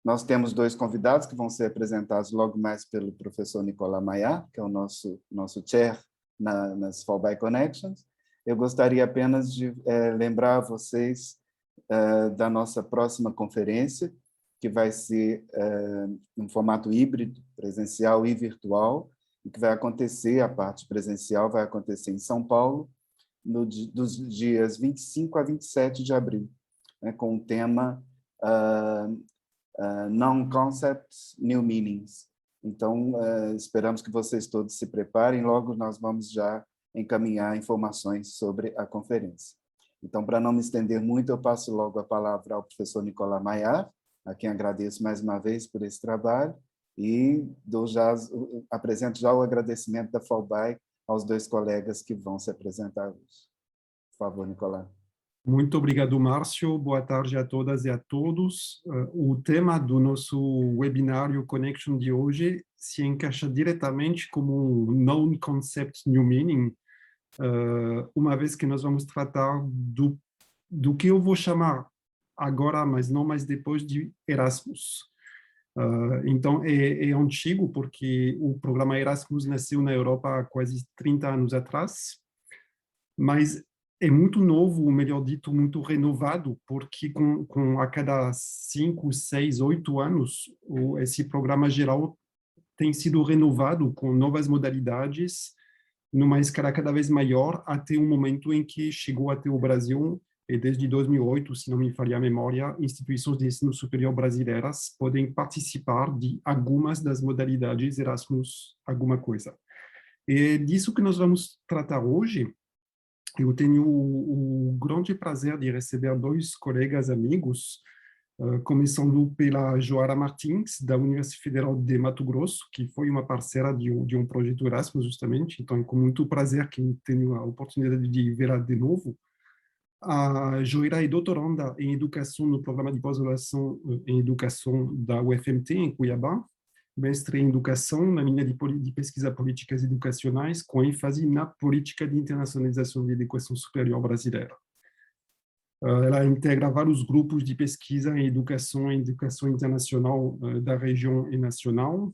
Nós temos dois convidados que vão ser apresentados logo mais pelo professor Nicolas Maillard, que é o nosso chair nas Fall Connections. Eu gostaria apenas de lembrar a vocês da nossa próxima conferência, que vai ser em formato híbrido, presencial e virtual, e que vai acontecer, a parte presencial vai acontecer em São Paulo, dos dias 25 a 27 de abril, né, com o tema Non-Concepts, New Meanings. Então, esperamos que vocês todos se preparem, logo nós vamos já encaminhar informações sobre a conferência. Então, para não me estender muito, eu passo logo a palavra ao professor Nicolas Maillard, a quem agradeço mais uma vez por esse trabalho, e apresento já o agradecimento da FALBAI aos dois colegas que vão se apresentar hoje. Por favor, Nicolas. Muito obrigado, Márcio. Boa tarde a todas e a todos. O tema do nosso webinário Connection de hoje se encaixa diretamente como um Non-Concept New Meaning, uma vez que nós vamos tratar do que eu vou chamar agora, mas não mais depois, de Erasmus. Então, é antigo, porque o programa Erasmus nasceu na Europa há quase 30 anos atrás, mas é muito novo, ou melhor dito, muito renovado, porque a cada 5, 6, 8 anos, esse programa geral tem sido renovado com novas modalidades, numa escala cada vez maior, até o momento em que chegou até o Brasil, e desde 2008, se não me falha a memória, instituições de ensino superior brasileiras podem participar de algumas das modalidades Erasmus alguma coisa. É disso que nós vamos tratar hoje. Eu tenho o grande prazer de receber dois colegas amigos, começando pela Joara Martins, da Universidade Federal de Mato Grosso, que foi uma parceira de um projeto Erasmus, justamente. Então, é com muito prazer que eu tenho a oportunidade de vê-la de novo. A Joira é doutoranda em Educação no programa de pós-graduação em Educação da UFMT, em Cuiabá, mestre em Educação na linha de pesquisa políticas educacionais, com ênfase na política de internacionalização de educação superior brasileira. Ela integra vários grupos de pesquisa em educação internacional da região e nacional.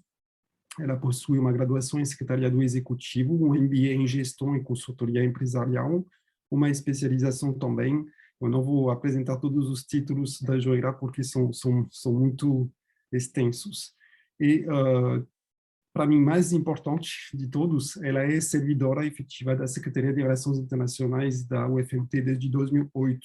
Ela possui uma graduação em secretariado executivo, um MBA em gestão e consultoria empresarial, uma especialização também. Eu não vou apresentar todos os títulos da Joira, porque são muito extensos. E, para mim, mais importante de todos, ela é servidora efetiva da Secretaria de Relações Internacionais da UFMT desde 2008.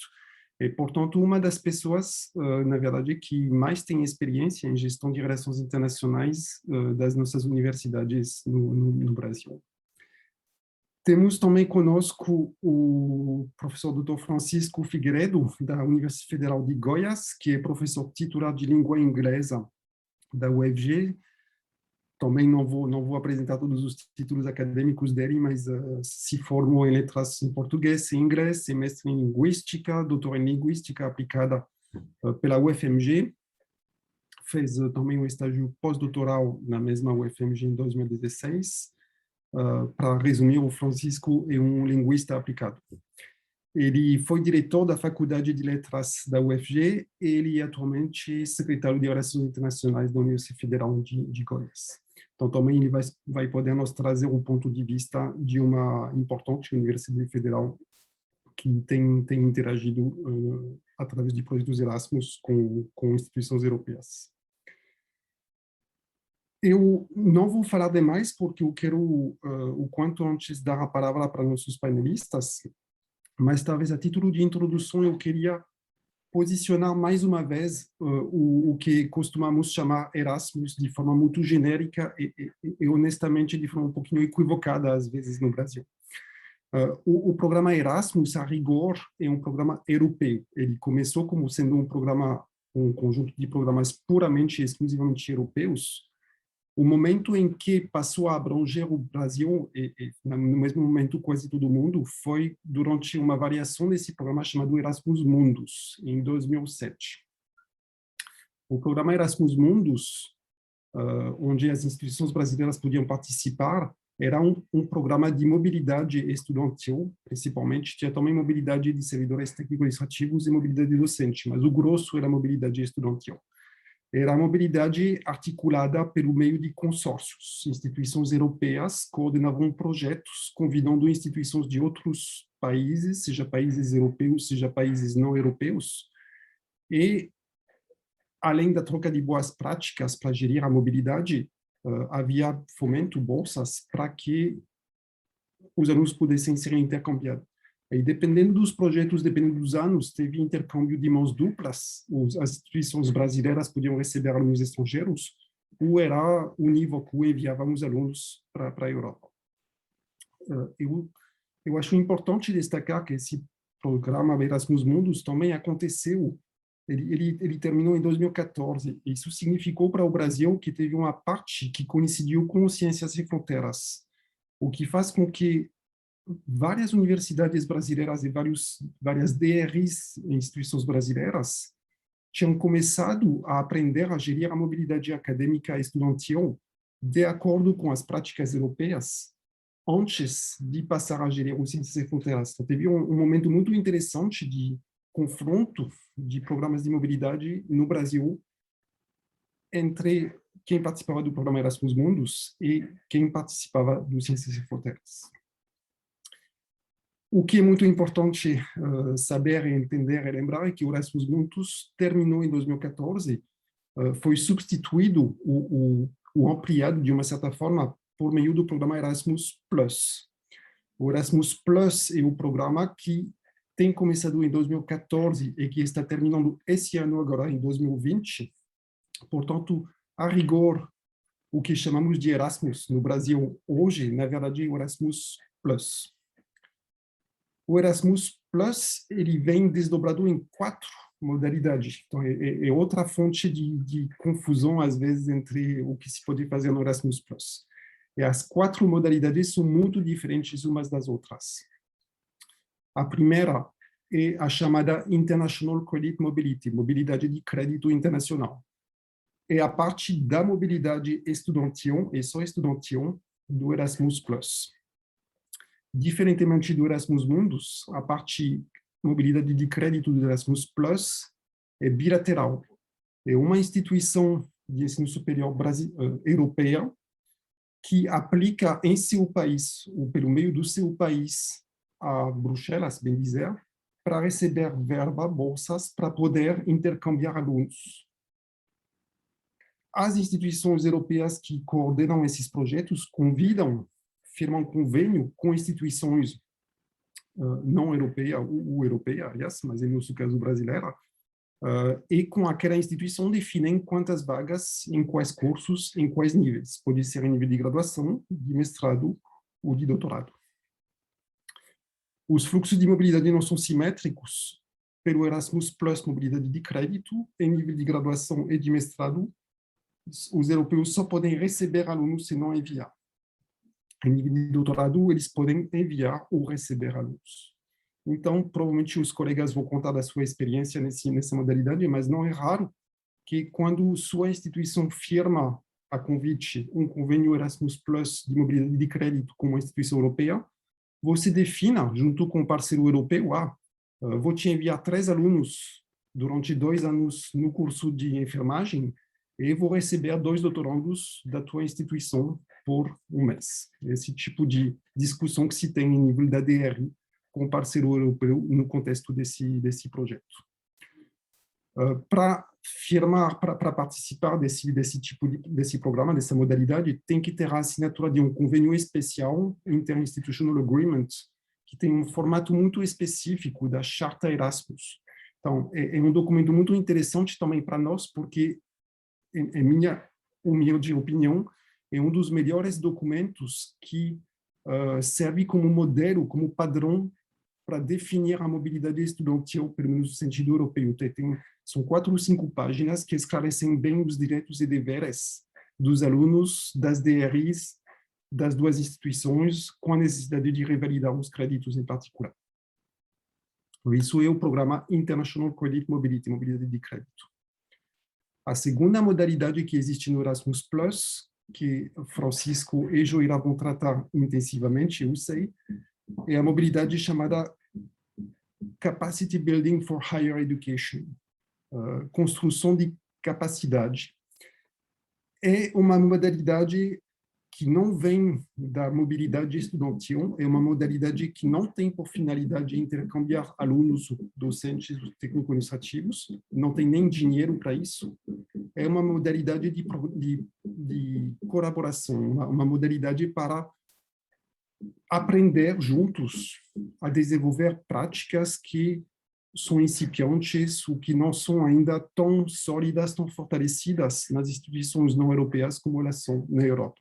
E, portanto, uma das pessoas, na verdade, que mais tem experiência em gestão de relações internacionais das nossas universidades no Brasil. Temos também conosco o professor Dr. Francisco Figueiredo, da Universidade Federal de Goiás, que é professor titular de língua inglesa da UFG. Também não vou apresentar todos os títulos acadêmicos dele, mas se formou em letras em português e inglês, é mestre em linguística, doutor em linguística aplicada pela UFMG. Fez também um estágio pós-doutoral na mesma UFMG em 2016. Para resumir, o Francisco é um linguista aplicado. Ele foi diretor da Faculdade de Letras da UFG e ele é atualmente secretário de Relações Internacionais da Universidade Federal de Goiás. Então, também ele vai poder nos trazer um ponto de vista de uma importante Universidade Federal que tem interagido através de projetos Erasmus com instituições europeias. Eu não vou falar demais, porque eu quero, o quanto antes, dar a palavra para nossos painelistas, mas talvez a título de introdução eu queria posicionar mais uma vez o que costumamos chamar Erasmus de forma muito genérica e honestamente de forma um pouquinho equivocada às vezes no Brasil. O programa Erasmus, a rigor, é um programa europeu. Ele começou como sendo um conjunto de programas puramente e exclusivamente europeus. O momento em que passou a abranger o Brasil, no mesmo momento quase todo mundo, foi durante uma variação desse programa chamado Erasmus Mundus, em 2007. O programa Erasmus Mundus, onde as instituições brasileiras podiam participar, era um programa de mobilidade estudantil, principalmente. Tinha também mobilidade de servidores técnico-administrativos e mobilidade docente, mas o grosso era mobilidade estudantil. era a mobilidade articulada pelo meio de consórcios. Instituições europeias coordenavam projetos, convidando instituições de outros países, seja países europeus, seja países não europeus, e, além da troca de boas práticas para gerir a mobilidade, havia fomento, bolsas, para que os alunos pudessem ser intercambiados. E dependendo dos projetos, dependendo dos anos, teve intercâmbio de mãos duplas, as instituições brasileiras podiam receber alunos estrangeiros, ou era unívoco, enviávamos alunos para a Europa. Eu acho importante destacar que esse programa Erasmus Mundus também aconteceu, ele terminou em 2014, e isso significou para o Brasil que teve uma parte que coincidiu com Ciências Sem Fronteiras, o que faz com que várias universidades brasileiras e várias DRs, instituições brasileiras, tinham começado a aprender a gerir a mobilidade acadêmica estudantil de acordo com as práticas europeias, antes de passar a gerir o Ciências Sem Fronteiras. Então, teve um momento muito interessante de confronto de programas de mobilidade no Brasil entre quem participava do programa Erasmus Mundus e quem participava do Ciências Sem Fronteiras. O que é muito importante saber, entender e lembrar é que o Erasmus Mundus terminou em 2014, foi substituído ou ampliado, de uma certa forma, por meio do programa Erasmus+. O Erasmus+ é o programa que tem começado em 2014 e que está terminando esse ano agora, em 2020. Portanto, a rigor, o que chamamos de Erasmus no Brasil hoje, na verdade, é o Erasmus+. O Erasmus+, ele vem desdobrado em 4 modalidades. Então, é outra fonte de confusão, às vezes, entre o que se pode fazer no Erasmus+. E as 4 modalidades são muito diferentes umas das outras. A primeira é a chamada International Credit Mobility, mobilidade de crédito internacional. É a parte da mobilidade estudantil, e só estudantil, do Erasmus+. Diferentemente do Erasmus Mundus, a parte mobilidade de crédito do Erasmus+ é bilateral. É uma instituição de ensino superior europeia que aplica em seu país, ou pelo meio do seu país, a Bruxelas, bem dizer, para receber verba, bolsas, para poder intercambiar alunos. As instituições europeias que coordenam esses projetos convidam, firmam convênio com instituições não europeias, ou europeias, aliás, mas no nosso caso brasileira, e com aquela instituição definem quantas vagas, em quais cursos, em quais níveis. Pode ser em nível de graduação, de mestrado ou de doutorado. Os fluxos de mobilidade não são simétricos. Pelo Erasmus+, mobilidade de crédito, em nível de graduação e de mestrado, os europeus só podem receber alunos e não enviar. Em nível de doutorado, eles podem enviar ou receber alunos. Então, provavelmente os colegas vão contar da sua experiência nessa modalidade, mas não é raro que quando sua instituição firma a convite um convênio Erasmus+ de mobilidade de crédito com uma instituição europeia, você defina, junto com o parceiro europeu, vou te enviar 3 alunos durante 2 anos no curso de enfermagem e vou receber 2 doutorandos da tua instituição por um mês. Esse tipo de discussão que se tem em nível da DRI com o parceiro europeu no contexto desse projeto. Para firmar, para participar desse programa, dessa modalidade, tem que ter a assinatura de um convênio especial, Interinstitutional Agreement, que tem um formato muito específico da Charta Erasmus. Então, é um documento muito interessante também para nós, porque, em minha humilde opinião, é um dos melhores documentos que serve como modelo, como padrão para definir a mobilidade estudantil, pelo menos no sentido europeu. São 4 ou 5 páginas que esclarecem bem os direitos e deveres dos alunos, das DRIs, das 2 instituições, com a necessidade de revalidar os créditos em particular. Isso é o programa International Credit Mobility, mobilidade de crédito. A segunda modalidade que existe no Erasmus+, que Francisco e Joira vão tratar intensivamente, eu sei, é a mobilidade chamada Capacity Building for Higher Education, construção de capacidade. É uma modalidade que não vem da mobilidade estudantil, é uma modalidade que não tem por finalidade intercambiar alunos, docentes, técnico-administrativos, não tem nem dinheiro para isso. É uma modalidade de colaboração, uma modalidade para aprender juntos a desenvolver práticas que são incipientes ou que não são ainda tão sólidas, tão fortalecidas nas instituições não europeias como elas são na Europa.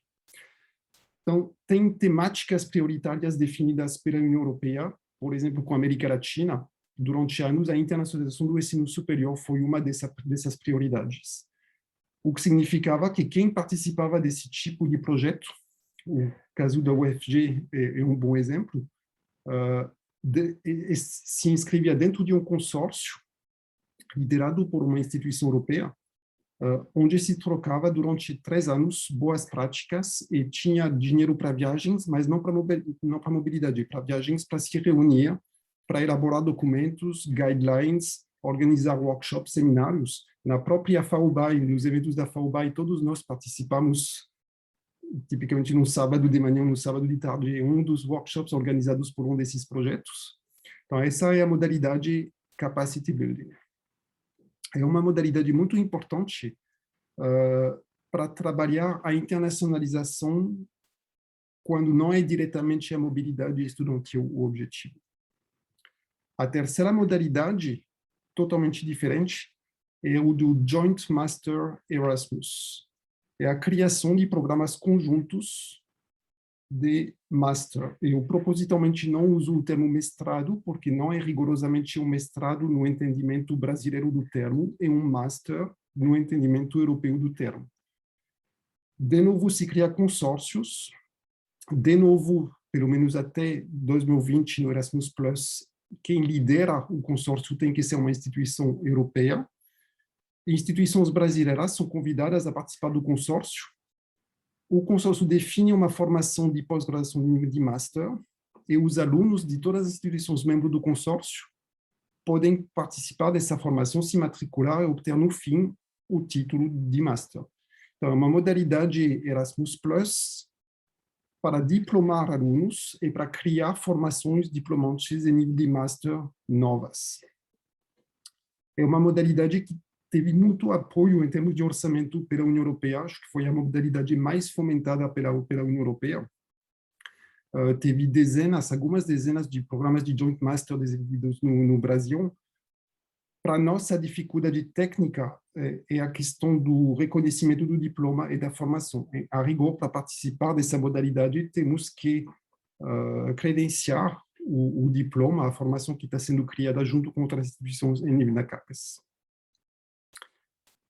Então, tem temáticas prioritárias definidas pela União Europeia, por exemplo, com a América Latina. Durante anos, a internacionalização do ensino superior foi uma dessas prioridades. O que significava que quem participava desse tipo de projeto, o caso da UFG é um bom exemplo, se inscrevia dentro de um consórcio liderado por uma instituição europeia, onde se trocava durante 3 anos boas práticas e tinha dinheiro para viagens, mas não para mobilidade, para viagens para se reunir, para elaborar documentos, guidelines, organizar workshops, seminários. Na própria FAUBAI, nos eventos da FAUBAI, todos nós participamos, tipicamente no sábado de manhã, no sábado de tarde, em um dos workshops organizados por um desses projetos. Então, essa é a modalidade Capacity Building. É uma modalidade muito importante para trabalhar a internacionalização quando não é diretamente a mobilidade estudantil o objetivo. A terceira modalidade, totalmente diferente, é o do Joint Master Erasmus. É a criação de programas conjuntos de master. Eu propositalmente não uso o termo mestrado, porque não é rigorosamente um mestrado no entendimento brasileiro do termo, é um master no entendimento europeu do termo. De novo, se cria consórcios. De novo, pelo menos até 2020, no Erasmus+, quem lidera o consórcio tem que ser uma instituição europeia. Instituições brasileiras são convidadas a participar do consórcio. O consórcio define uma formação de pós-graduação de nível de master e os alunos de todas as instituições membros do consórcio podem participar dessa formação, se matricular e obter, no fim, o título de master. Então, é uma modalidade Erasmus+, para diplomar alunos e para criar formações diplomantes em nível de master novas. É uma modalidade que teve muito apoio em termos de orçamento pela União Europeia, acho que foi a modalidade mais fomentada pela União Europeia. Teve algumas dezenas de programas de Joint Master desenvolvidos no Brasil. Para nós, a dificuldade técnica é a questão do reconhecimento do diploma e da formação. A rigor, para participar dessa modalidade, temos que credenciar o diploma, a formação que está sendo criada junto com outras instituições em nível da CAPES.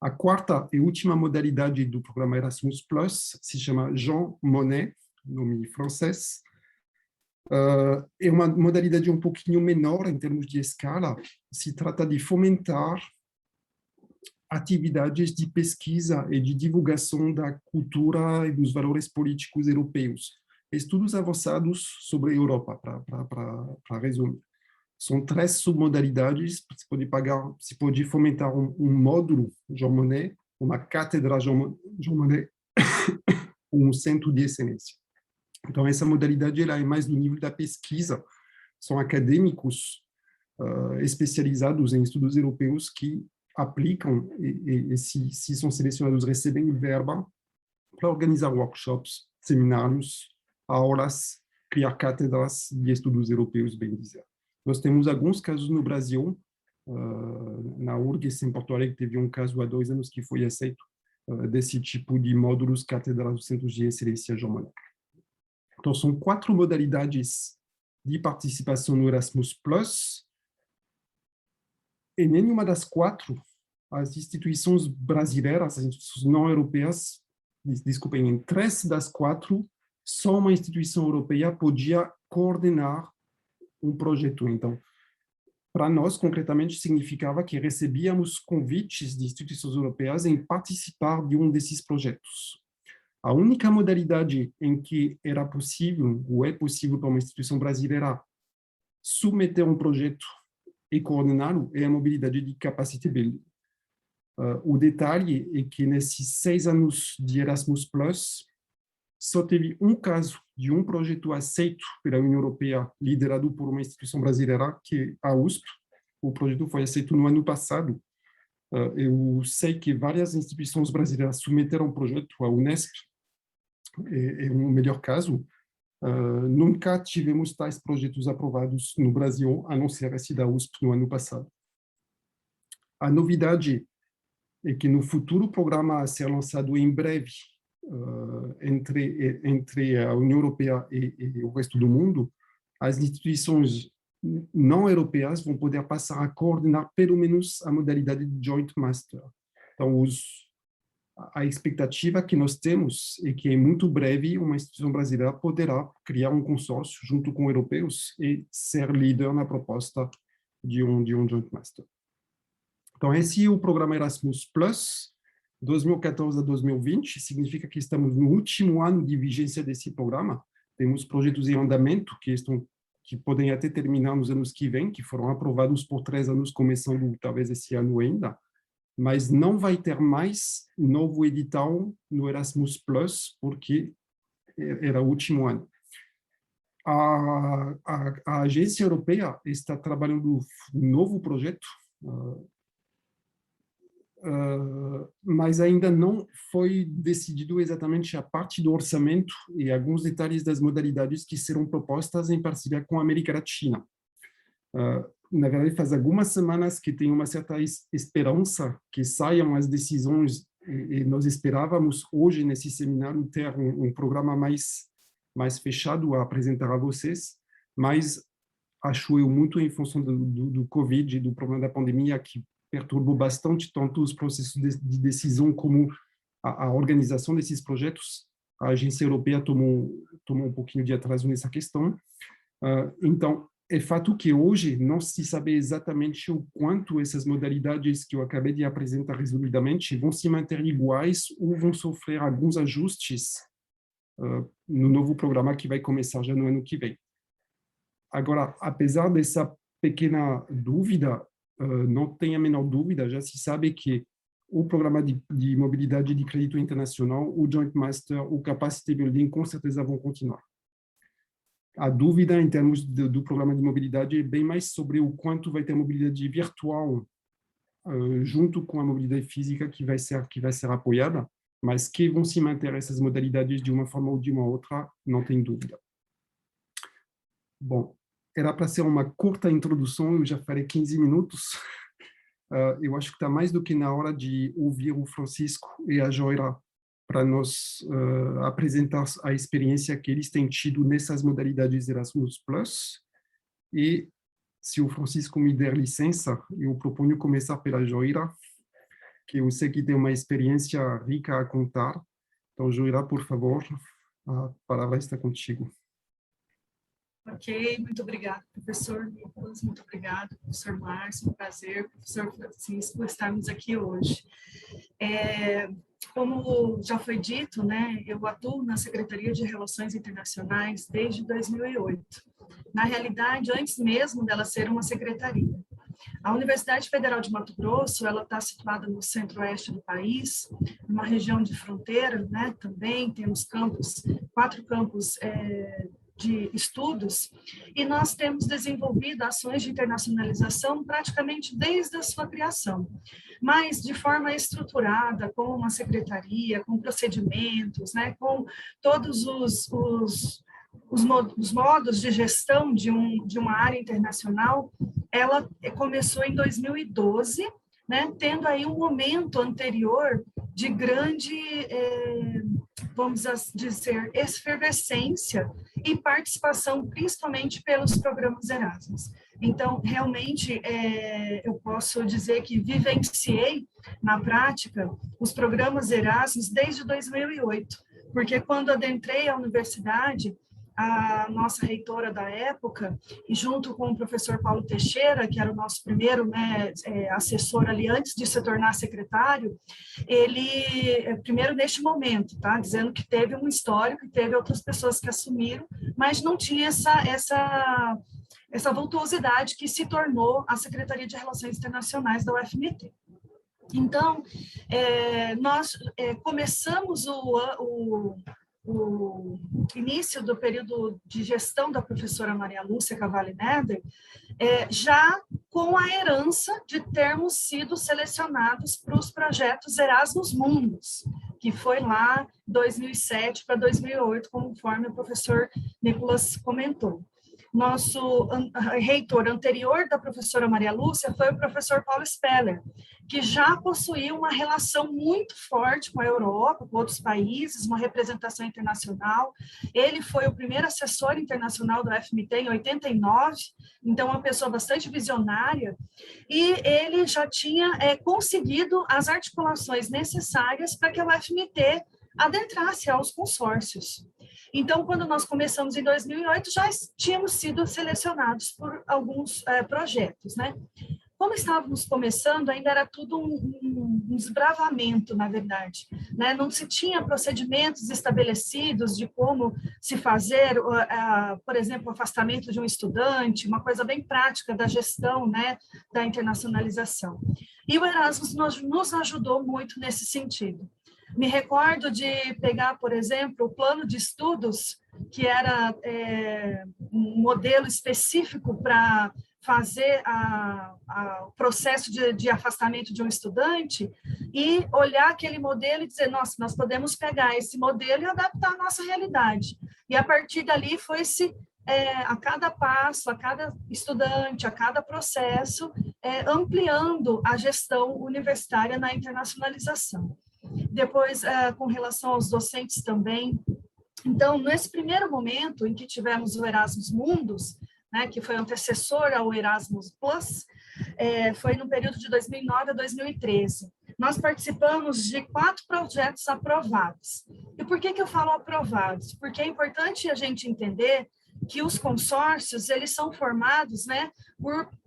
A quarta e última modalidade do programa Erasmus+, se chama Jean Monnet, nome francês. É uma modalidade um pouquinho menor em termos de escala. Se trata de fomentar atividades de pesquisa e de divulgação da cultura e dos valores políticos europeus. Estudos avançados sobre a Europa, para resumir. São 3 submodalidades. Se pode fomentar um módulo Jean Monnet, uma cátedra Jean Monnet, ou um centro de excelência. Então, essa modalidade ela é mais no nível da pesquisa. São acadêmicos especializados em estudos europeus que aplicam e se são selecionados, recebem verba para organizar workshops, seminários, aulas, criar cátedras de estudos europeus, bem dizer. Nós temos alguns casos no Brasil, na URGS, em Porto Alegre, teve um caso há 2 anos que foi aceito desse tipo de módulos, cátedras dos centros de excelência Jean Monnet. Então, são 4 modalidades de participação no Erasmus+, e nenhuma das 4, as instituições brasileiras, as instituições não europeias, desculpem, em 3 das 4, só uma instituição europeia podia coordenar um projeto. Então, para nós, concretamente, significava que recebíamos convites de instituições europeias em participar de um desses projetos. A única modalidade em que era possível, ou é possível para uma instituição brasileira submeter um projeto e coordená-lo é a mobilidade de Capacity Building. O detalhe é que nesses 6 anos de Erasmus+, só teve um caso de um projeto aceito pela União Europeia, liderado por uma instituição brasileira, que é a USP. O projeto foi aceito no ano passado. Eu sei que várias instituições brasileiras submeteram o projeto, a Unesp é um melhor caso. Nunca tivemos tais projetos aprovados no Brasil, a não ser esse da USP no ano passado. A novidade é que no futuro programa a ser lançado em breve entre a União Europeia e o resto do mundo, as instituições não europeias vão poder passar a coordenar pelo menos a modalidade de Joint Master. Então, a expectativa que nós temos é que, em muito breve, uma instituição brasileira poderá criar um consórcio junto com europeus e ser líder na proposta de um Joint Master. Então, esse é o programa Erasmus+, 2014 a 2020, significa que estamos no último ano de vigência desse programa. Temos projetos em andamento que podem até terminar nos anos que vêm, que foram aprovados por 3 anos, começando talvez esse ano ainda, mas não vai ter mais novo edital no Erasmus+, porque era o último ano. A agência europeia está trabalhando um novo projeto, mas ainda não foi decidido exatamente a parte do orçamento e alguns detalhes das modalidades que serão propostas em parceria com a América Latina. Na verdade, faz algumas semanas que tem uma certa esperança que saiam as decisões e nós esperávamos hoje nesse seminário ter um programa mais fechado a apresentar a vocês, mas acho eu muito em função do Covid e do problema da pandemia que perturbou bastante tanto os processos de decisão como a organização desses projetos. A agência europeia tomou um pouquinho de atraso nessa questão. Então, é fato que hoje não se sabe exatamente o quanto essas modalidades que eu acabei de apresentar resumidamente vão se manter iguais ou vão sofrer alguns ajustes no novo programa que vai começar já no ano que vem. Agora, apesar dessa pequena dúvida, não tem a menor dúvida, já se sabe que o programa de mobilidade de crédito internacional, o Joint Master, o Capacity Building, com certeza vão continuar. A dúvida em termos do programa de mobilidade é bem mais sobre o quanto vai ter mobilidade virtual junto com a mobilidade física que vai ser apoiada, mas que vão se manter essas modalidades de uma forma ou de uma outra, não tem dúvida. Bom, era para ser uma curta introdução, eu já falei 15 minutos. Eu acho que está mais do que na hora de ouvir o Francisco e a Joira para nos apresentar a experiência que eles têm tido nessas modalidades Erasmus+. E, se o Francisco me der licença, eu proponho começar pela Joira, que eu sei que tem uma experiência rica a contar. Então, Joira, por favor, a palavra está contigo. Ok, muito obrigada, professor Nicolas, muito obrigado, professor Márcio, um prazer, professor Francisco, estarmos aqui hoje. Como já foi dito, né, eu atuo na Secretaria de Relações Internacionais desde 2008. Na realidade, antes mesmo dela ser uma secretaria. A Universidade Federal de Mato Grosso, ela está situada no centro-oeste do país, numa região de fronteira, né, também temos 4 campos de estudos, e nós temos desenvolvido ações de internacionalização praticamente desde a sua criação, mas de forma estruturada, com uma secretaria, com procedimentos, né, com todos os modos de gestão de uma área internacional. Ela começou em 2012, né, tendo aí um momento anterior de grande, vamos dizer, efervescência e participação, principalmente pelos programas Erasmus. Então, realmente, eu posso dizer que vivenciei, na prática, os programas Erasmus desde 2008, porque quando adentrei a universidade, a nossa reitora da época, e junto com o professor Paulo Teixeira, que era o nosso primeiro, né, assessor ali antes de se tornar secretário, ele, primeiro neste momento, tá, dizendo que teve um histórico e teve outras pessoas que assumiram, mas não tinha essa vultuosidade que se tornou a Secretaria de Relações Internacionais da UFMT. Então, nós começamos o início do período de gestão da professora Maria Lúcia Cavalli Neder, já com a herança de termos sido selecionados para os projetos Erasmus Mundus, que foi lá 2007 para 2008, conforme o professor Nicolas comentou. Nosso reitor anterior da professora Maria Lúcia foi o professor Paulo Speller, que já possuía uma relação muito forte com a Europa, com outros países, uma representação internacional. Ele foi o primeiro assessor internacional do FMT em 89, então uma pessoa bastante visionária, e ele já tinha conseguido as articulações necessárias para que o FMT adentrasse aos consórcios. Então, quando nós começamos em 2008, já tínhamos sido selecionados por alguns projetos, né? Como estávamos começando, ainda era tudo um desbravamento, na verdade, né? Não se tinha procedimentos estabelecidos de como se fazer, por exemplo, o afastamento de um estudante, uma coisa bem prática da gestão, né, da internacionalização. E o Erasmus nos ajudou muito nesse sentido. Me recordo de pegar, por exemplo, o plano de estudos, que era um modelo específico para fazer o processo de afastamento de um estudante, e olhar aquele modelo e dizer, nossa, nós podemos pegar esse modelo e adaptar à nossa realidade. E a partir dali foi-se, a cada passo, a cada estudante, a cada processo, ampliando a gestão universitária na internacionalização. Depois, com relação aos docentes também. Então, nesse primeiro momento em que tivemos o Erasmus Mundus, né, que foi antecessor ao Erasmus Plus, foi no período de 2009 a 2013. Nós participamos de 4 projetos aprovados. E por que eu falo aprovados? Porque é importante a gente entender que os consórcios, eles são formados, né,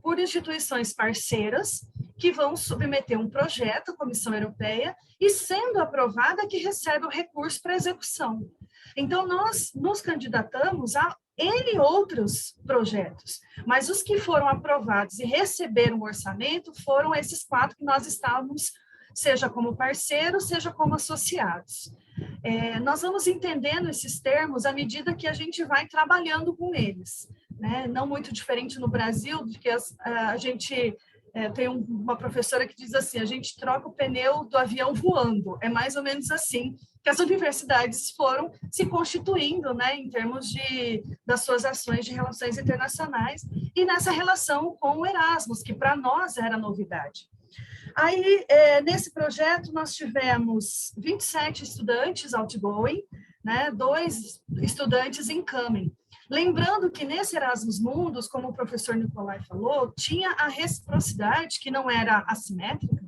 por instituições parceiras, que vão submeter um projeto à Comissão Europeia e, sendo aprovada, que recebe o recurso para execução. Então, nós nos candidatamos a N outros projetos, mas os que foram aprovados e receberam o orçamento foram esses 4 que nós estávamos, seja como parceiros, seja como associados. Nós vamos entendendo esses termos à medida que a gente vai trabalhando com eles, né? Não muito diferente no Brasil, porque a gente... tem uma professora que diz assim, a gente troca o pneu do avião voando. É mais ou menos assim que as universidades foram se constituindo, né, em termos das suas ações de relações internacionais e nessa relação com o Erasmus, que para nós era novidade. Aí, nesse projeto, nós tivemos 27 estudantes outgoing, né, 2 estudantes incoming. Lembrando que nesse Erasmus Mundus, como o professor Nicolai falou, tinha a reciprocidade, que não era assimétrica,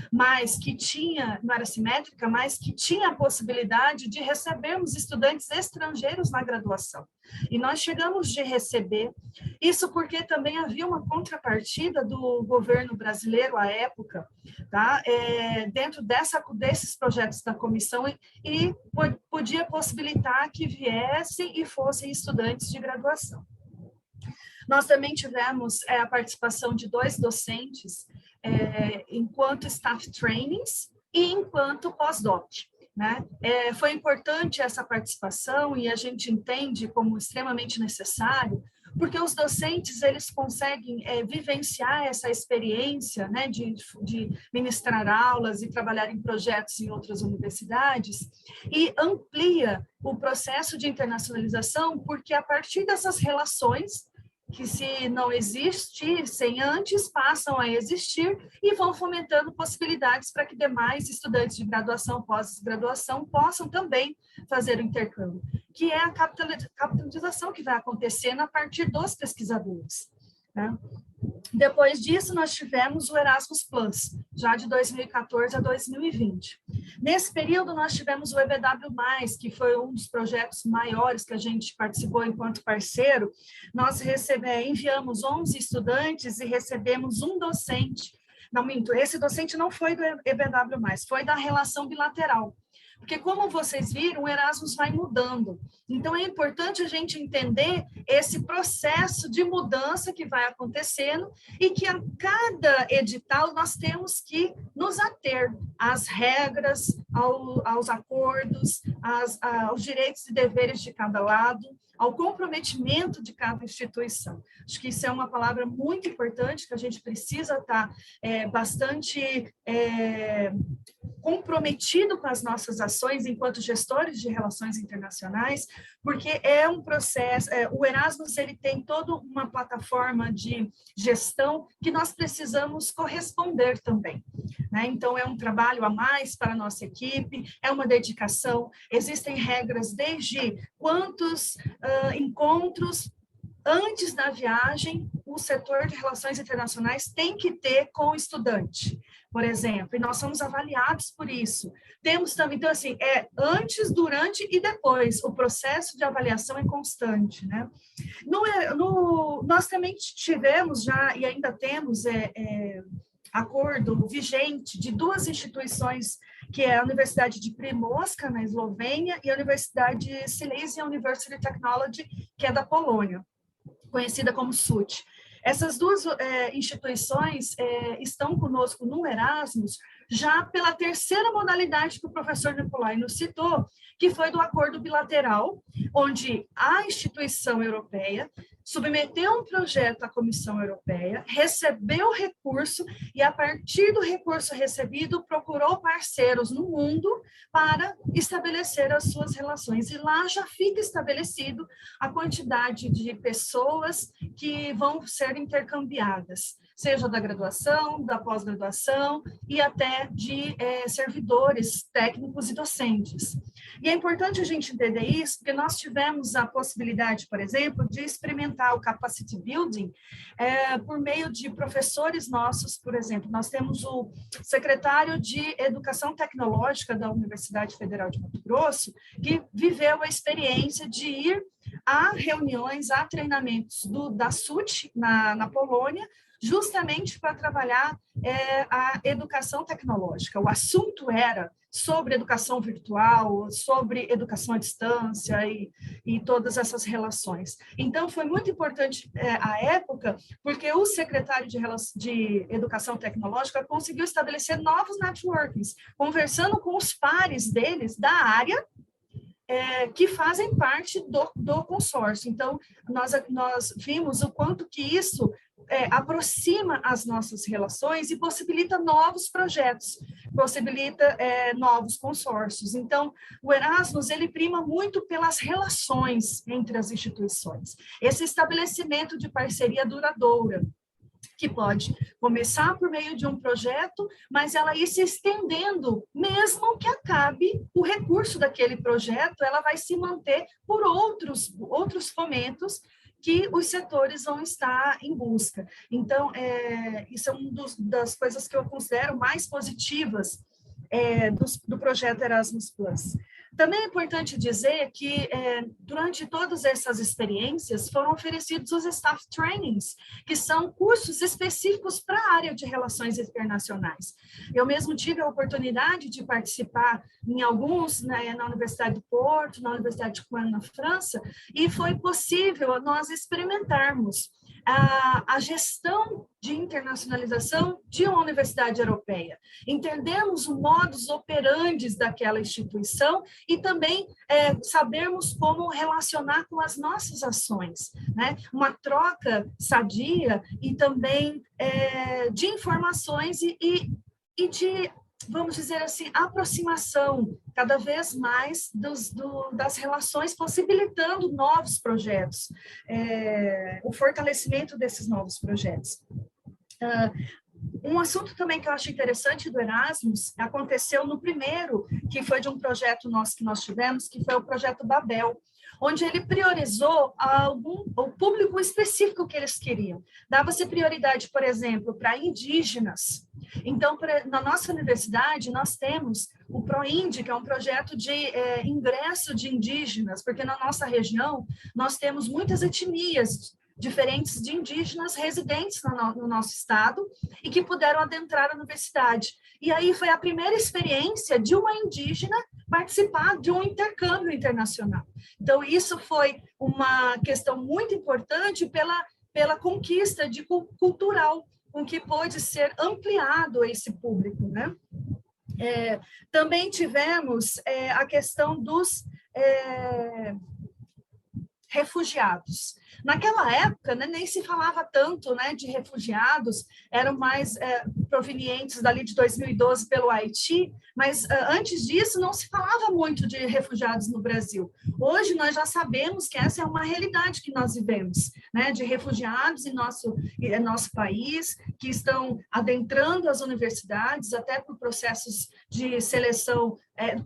mas que tinha, não era simétrica, mas que tinha a possibilidade de recebermos estudantes estrangeiros na graduação. E nós chegamos de receber, isso porque também havia uma contrapartida do governo brasileiro à época, tá? Dentro desses projetos da comissão, e podia possibilitar que viessem e fossem estudantes de graduação. Nós também tivemos a participação de 2 docentes, enquanto staff trainings e enquanto pós-doc, né? Foi importante essa participação e a gente entende como extremamente necessário, porque os docentes, eles conseguem vivenciar essa experiência, né, de ministrar aulas e trabalhar em projetos em outras universidades, e amplia o processo de internacionalização, porque a partir dessas relações, que se não existissem antes, passam a existir e vão fomentando possibilidades para que demais estudantes de graduação, pós-graduação, possam também fazer o intercâmbio, que é a capitalização que vai acontecendo a partir dos pesquisadores, né? Depois disso, nós tivemos o Erasmus Plus, já de 2014 a 2020. Nesse período, nós tivemos o EBW+, que foi um dos projetos maiores que a gente participou enquanto parceiro. Nós enviamos 11 estudantes e recebemos um docente. Não, minto, esse docente não foi do EBW+, foi da relação bilateral. Porque, como vocês viram, o Erasmus vai mudando. Então, é importante a gente entender esse processo de mudança que vai acontecendo e que a cada edital nós temos que nos ater às regras, aos acordos, aos direitos e deveres de cada lado, ao comprometimento de cada instituição. Acho que isso é uma palavra muito importante, que a gente precisa estar bastante comprometido com as nossas ações enquanto gestores de relações internacionais, porque é um processo, o Erasmus ele tem toda uma plataforma de gestão que nós precisamos corresponder também, né? Então, é um trabalho a mais para a nossa equipe, é uma dedicação, existem regras desde quantos encontros antes da viagem o setor de relações internacionais tem que ter com o estudante, por exemplo, e nós somos avaliados por isso. Temos também, então, assim, antes, durante e depois, o processo de avaliação é constante, né? Nós também tivemos já, e ainda temos, acordo vigente de duas instituições, que é a Universidade de Primorska, na Eslovênia, e a Universidade Silesia University Technology, que é da Polônia, conhecida como SUT. Essas duas instituições estão conosco no Erasmus já pela terceira modalidade que o professor Nicolai nos citou, que foi do acordo bilateral, onde a instituição europeia submeteu um projeto à Comissão Europeia, recebeu recurso e, a partir do recurso recebido, procurou parceiros no mundo para estabelecer as suas relações. E lá já fica estabelecido a quantidade de pessoas que vão ser intercambiadas, seja da graduação, da pós-graduação e até de servidores técnicos e docentes. E é importante a gente entender isso, porque nós tivemos a possibilidade, por exemplo, de experimentar o Capacity Building por meio de professores nossos, por exemplo. Nós temos o secretário de Educação Tecnológica da Universidade Federal de Mato Grosso, que viveu a experiência de ir a reuniões, a treinamentos da SUT, na Polônia, justamente para trabalhar a educação tecnológica. O assunto era sobre educação virtual, sobre educação à distância e todas essas relações. Então, foi muito importante à época, porque o secretário de Educação Tecnológica conseguiu estabelecer novos networkings, conversando com os pares deles da área, que fazem parte do consórcio. Então, nós vimos o quanto que isso aproxima as nossas relações e possibilita novos projetos, possibilita novos consórcios. Então, o Erasmus, ele prima muito pelas relações entre as instituições. Esse estabelecimento de parceria duradoura, que pode começar por meio de um projeto, mas ela ir se estendendo, mesmo que acabe o recurso daquele projeto, ela vai se manter por outros fomentos que os setores vão estar em busca. Então, isso é uma das coisas que eu considero mais positivas do projeto Erasmus+. Também é importante dizer que, durante todas essas experiências, foram oferecidos os staff trainings, que são cursos específicos para a área de relações internacionais. Eu mesmo tive a oportunidade de participar em alguns, né, na Universidade do Porto, na Universidade de Caen, na França, e foi possível nós experimentarmos a gestão de internacionalização de uma universidade europeia. Entendemos o modus operandi daquela instituição e também sabermos como relacionar com as nossas ações, né? Uma troca sadia e também de informações e de, vamos dizer assim, aproximação cada vez mais das relações, possibilitando novos projetos, o fortalecimento desses novos projetos. Um assunto também que eu acho interessante do Erasmus aconteceu no primeiro, que foi de um projeto nosso que nós tivemos, que foi o projeto Babel, onde ele priorizou o público específico que eles queriam. Dava-se prioridade, por exemplo, para indígenas. Então, na nossa universidade, nós temos o ProIndi, que é um projeto de ingresso de indígenas, porque na nossa região nós temos muitas etnias diferentes de indígenas residentes no nosso estado e que puderam adentrar a universidade. E aí foi a primeira experiência de uma indígena participar de um intercâmbio internacional. Então, isso foi uma questão muito importante pela conquista cultural, com que pôde ser ampliado esse público, né? Também tivemos a questão dos refugiados. Naquela época, né, nem se falava tanto, né, de refugiados, eram mais provenientes dali de 2012 pelo Haiti, mas antes disso não se falava muito de refugiados no Brasil. Hoje nós já sabemos que essa é uma realidade que nós vivemos, né, de refugiados em nosso país, que estão adentrando as universidades, até por processos de seleção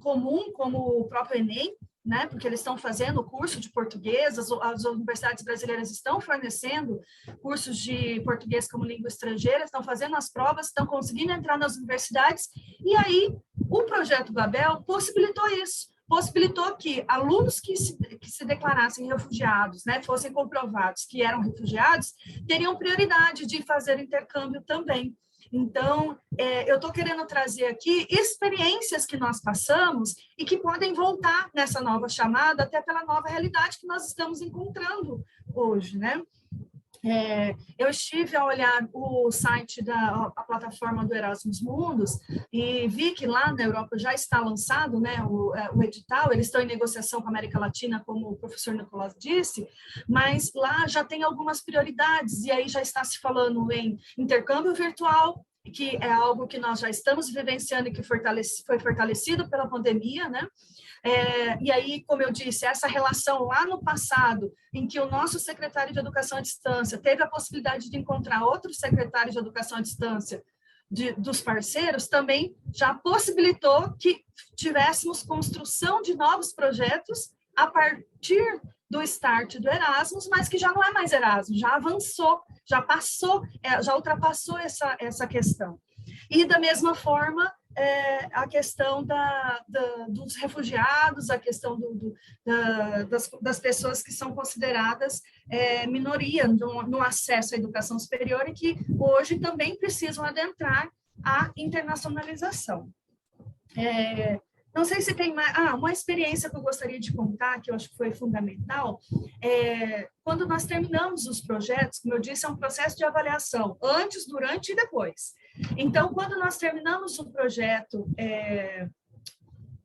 comum, como o próprio Enem, né, porque eles estão fazendo curso de português, as universidades brasileiras estão fornecendo cursos de português como língua estrangeira, estão fazendo as provas, estão conseguindo entrar nas universidades, e aí o Projeto Babel possibilitou isso, possibilitou que alunos que se declarassem refugiados, né, fossem comprovados que eram refugiados, teriam prioridade de fazer intercâmbio também. Então, eu estou querendo trazer aqui experiências que nós passamos e que podem voltar nessa nova chamada, até pela nova realidade que nós estamos encontrando hoje, né? Eu estive a olhar o site a plataforma do Erasmus Mundus e vi que lá na Europa já está lançado, né, o edital, eles estão em negociação com a América Latina, como o professor Nicolás disse, mas lá já tem algumas prioridades, e aí já está se falando em intercâmbio virtual, que é algo que nós já estamos vivenciando e que foi fortalecido pela pandemia, né? E aí, como eu disse, essa relação lá no passado, em que o nosso secretário de Educação à Distância teve a possibilidade de encontrar outro secretário de Educação à Distância dos parceiros, também já possibilitou que tivéssemos construção de novos projetos a partir do start do Erasmus, mas que já não é mais Erasmus, já avançou, já passou, já ultrapassou essa questão. E, da mesma forma, a questão dos refugiados, a questão das pessoas que são consideradas minoria no acesso à educação superior e que hoje também precisam adentrar a internacionalização. Não sei se tem mais... uma experiência que eu gostaria de contar, que eu acho que foi fundamental, quando nós terminamos os projetos, como eu disse, é um processo de avaliação, antes, durante e depois. Então, quando nós terminamos o projeto,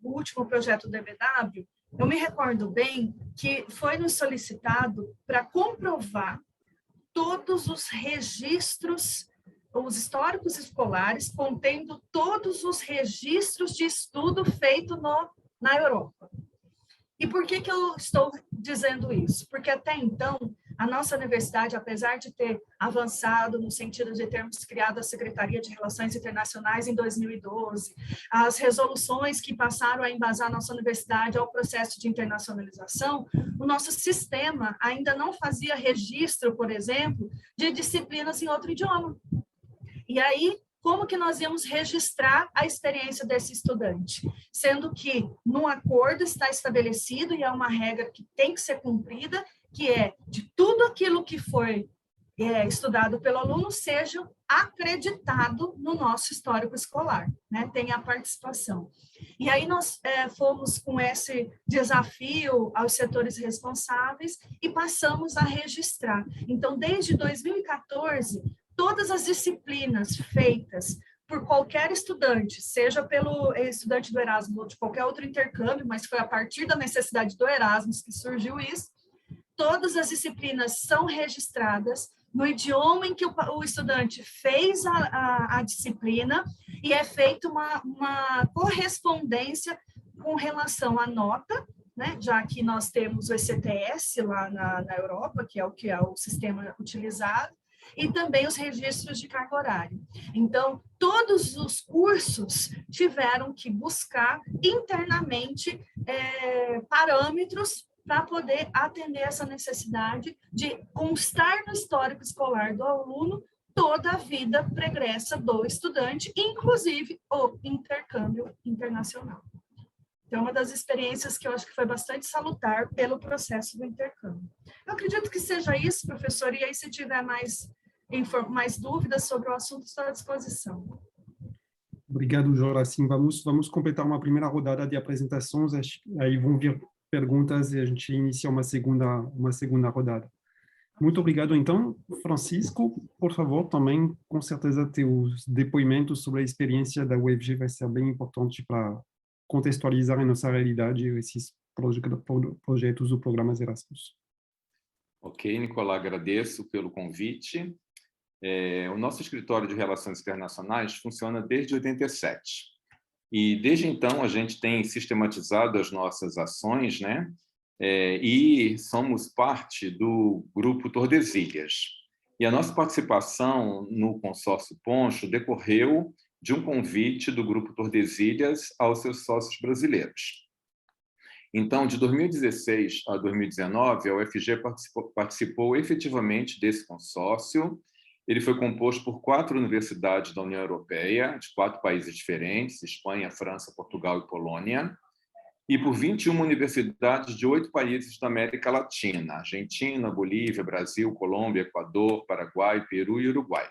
o último projeto do EBW, eu me recordo bem que foi nos solicitado para comprovar todos os registros, os históricos escolares, contendo todos os registros de estudo feito na Europa. E por que eu estou dizendo isso? Porque até então, a nossa universidade, apesar de ter avançado no sentido de termos criado a Secretaria de Relações Internacionais em 2012, as resoluções que passaram a embasar a nossa universidade ao processo de internacionalização, o nosso sistema ainda não fazia registro, por exemplo, de disciplinas em outro idioma. E aí, como que nós íamos registrar a experiência desse estudante? Sendo que, no acordo está estabelecido, e é uma regra que tem que ser cumprida, que é de tudo aquilo que foi estudado pelo aluno seja acreditado no nosso histórico escolar, né? Tem a participação. E aí nós fomos com esse desafio aos setores responsáveis e passamos a registrar. Então, desde 2014, todas as disciplinas feitas por qualquer estudante, seja pelo estudante do Erasmus ou de qualquer outro intercâmbio, mas foi a partir da necessidade do Erasmus que surgiu isso, todas as disciplinas são registradas no idioma em que o estudante fez a disciplina e é feita uma correspondência com relação à nota, né, já que nós temos o ECTS lá na Europa, que é o sistema utilizado, e também os registros de carga horária. Então, todos os cursos tiveram que buscar internamente parâmetros para poder atender essa necessidade de constar no histórico escolar do aluno toda a vida pregressa do estudante, inclusive o intercâmbio internacional. Então, uma das experiências que eu acho que foi bastante salutar pelo processo do intercâmbio. Eu acredito que seja isso, professor, e aí se tiver mais dúvidas sobre o assunto, estou à disposição. Obrigado, Jorge. Assim, vamos completar uma primeira rodada de apresentações, aí vão vir perguntas e a gente inicia uma segunda rodada. Muito obrigado, então. Francisco, por favor, também, com certeza, teus depoimentos sobre a experiência da UFG vai ser bem importante para contextualizar em nossa realidade esses projetos ou programas Erasmus. Ok, Nicolás, agradeço pelo convite. O nosso escritório de Relações Internacionais funciona desde 87. E, desde então, a gente tem sistematizado as nossas ações, né? E somos parte do Grupo Tordesilhas. E a nossa participação no consórcio Poncho decorreu de um convite do Grupo Tordesilhas aos seus sócios brasileiros. Então, de 2016 a 2019, a UFG participou efetivamente desse consórcio. Ele foi composto por 4 universidades da União Europeia, de 4 países diferentes, Espanha, França, Portugal e Polônia, e por 21 universidades de 8 países da América Latina, Argentina, Bolívia, Brasil, Colômbia, Equador, Paraguai, Peru e Uruguai.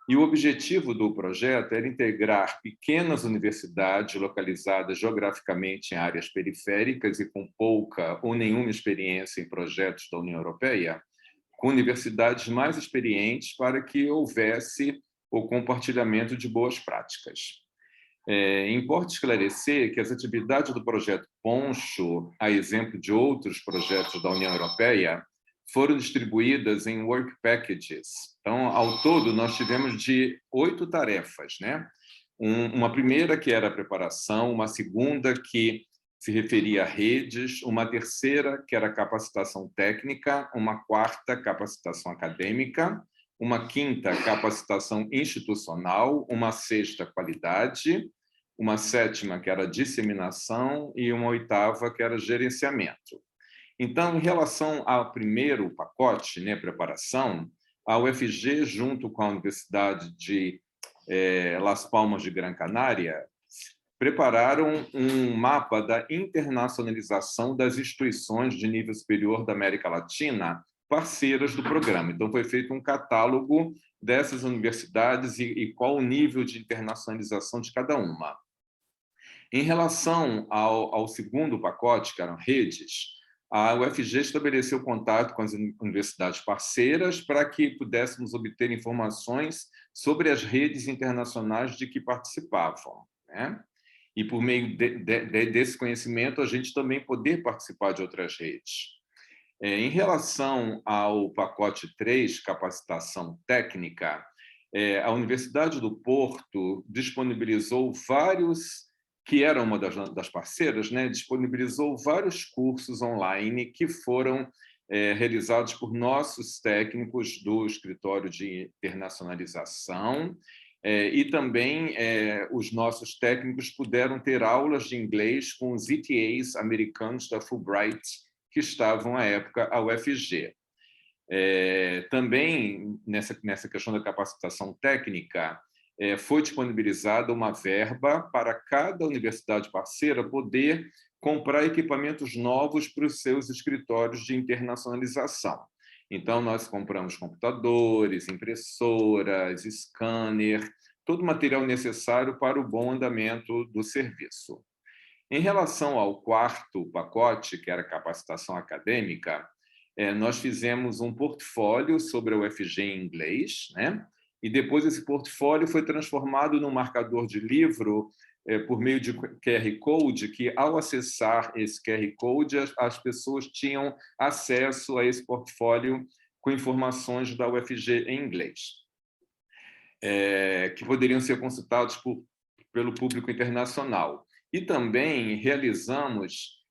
E o objetivo do projeto era integrar pequenas universidades localizadas geograficamente em áreas periféricas e com pouca ou nenhuma experiência em projetos da União Europeia, com universidades mais experientes para que houvesse o compartilhamento de boas práticas. Importa esclarecer que as atividades do projeto Poncho, a exemplo de outros projetos da União Europeia, foram distribuídas em work packages. Então, ao todo, nós tivemos de 8 tarefas, né? Uma primeira, que era a preparação, uma segunda, que se referia a redes, uma terceira, que era a capacitação técnica, uma quarta, capacitação acadêmica, uma quinta, capacitação institucional, uma sexta, qualidade, uma sétima, que era disseminação, e uma oitava, que era gerenciamento. Então, em relação ao primeiro pacote, né, preparação, a UFG, junto com a Universidade de Las Palmas de Gran Canária, prepararam um mapa da internacionalização das instituições de nível superior da América Latina, parceiras do programa. Então, foi feito um catálogo dessas universidades e qual o nível de internacionalização de cada uma. Em relação ao segundo pacote, que eram redes, a UFG estabeleceu contato com as universidades parceiras para que pudéssemos obter informações sobre as redes internacionais de que participavam, né? E, por meio desse conhecimento, a gente também poder participar de outras redes. Em relação ao pacote 3, capacitação técnica, a Universidade do Porto disponibilizou vários, que era uma das parceiras, né, disponibilizou vários cursos online que foram realizados por nossos técnicos do Escritório de Internacionalização, e também os nossos técnicos puderam ter aulas de inglês com os ETAs americanos da Fulbright, que estavam, à época, à UFG. Também, nessa questão da capacitação técnica, foi disponibilizada uma verba para cada universidade parceira poder comprar equipamentos novos para os seus escritórios de internacionalização. Então, nós compramos computadores, impressoras, scanner, todo o material necessário para o bom andamento do serviço. Em relação ao quarto pacote, que era a capacitação acadêmica, nós fizemos um portfólio sobre a UFG em inglês, né? E depois esse portfólio foi transformado num marcador de livro por meio de QR Code, que, ao acessar esse QR Code, as pessoas tinham acesso a esse portfólio com informações da UFG em inglês, que poderiam ser consultados pelo público internacional. E também realizamos,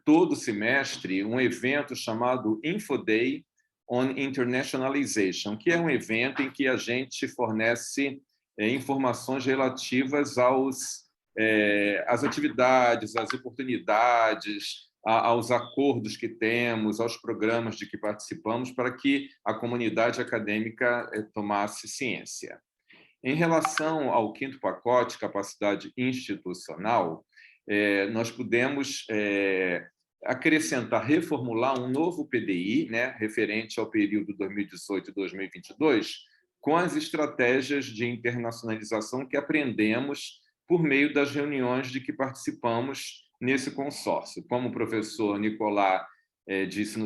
todo semestre, um evento chamado InfoDay on Internationalization, que é um evento em que a gente fornece informações relativas às atividades, às oportunidades, aos acordos que temos, aos programas de que participamos, para que a comunidade acadêmica tomasse ciência. Em relação ao quinto pacote, capacidade institucional, nós pudemos acrescentar, reformular um novo PDI, né, referente ao período 2018 e 2022, com as estratégias de internacionalização que aprendemos por meio das reuniões de que participamos nesse consórcio. Como o professor Nicolás disse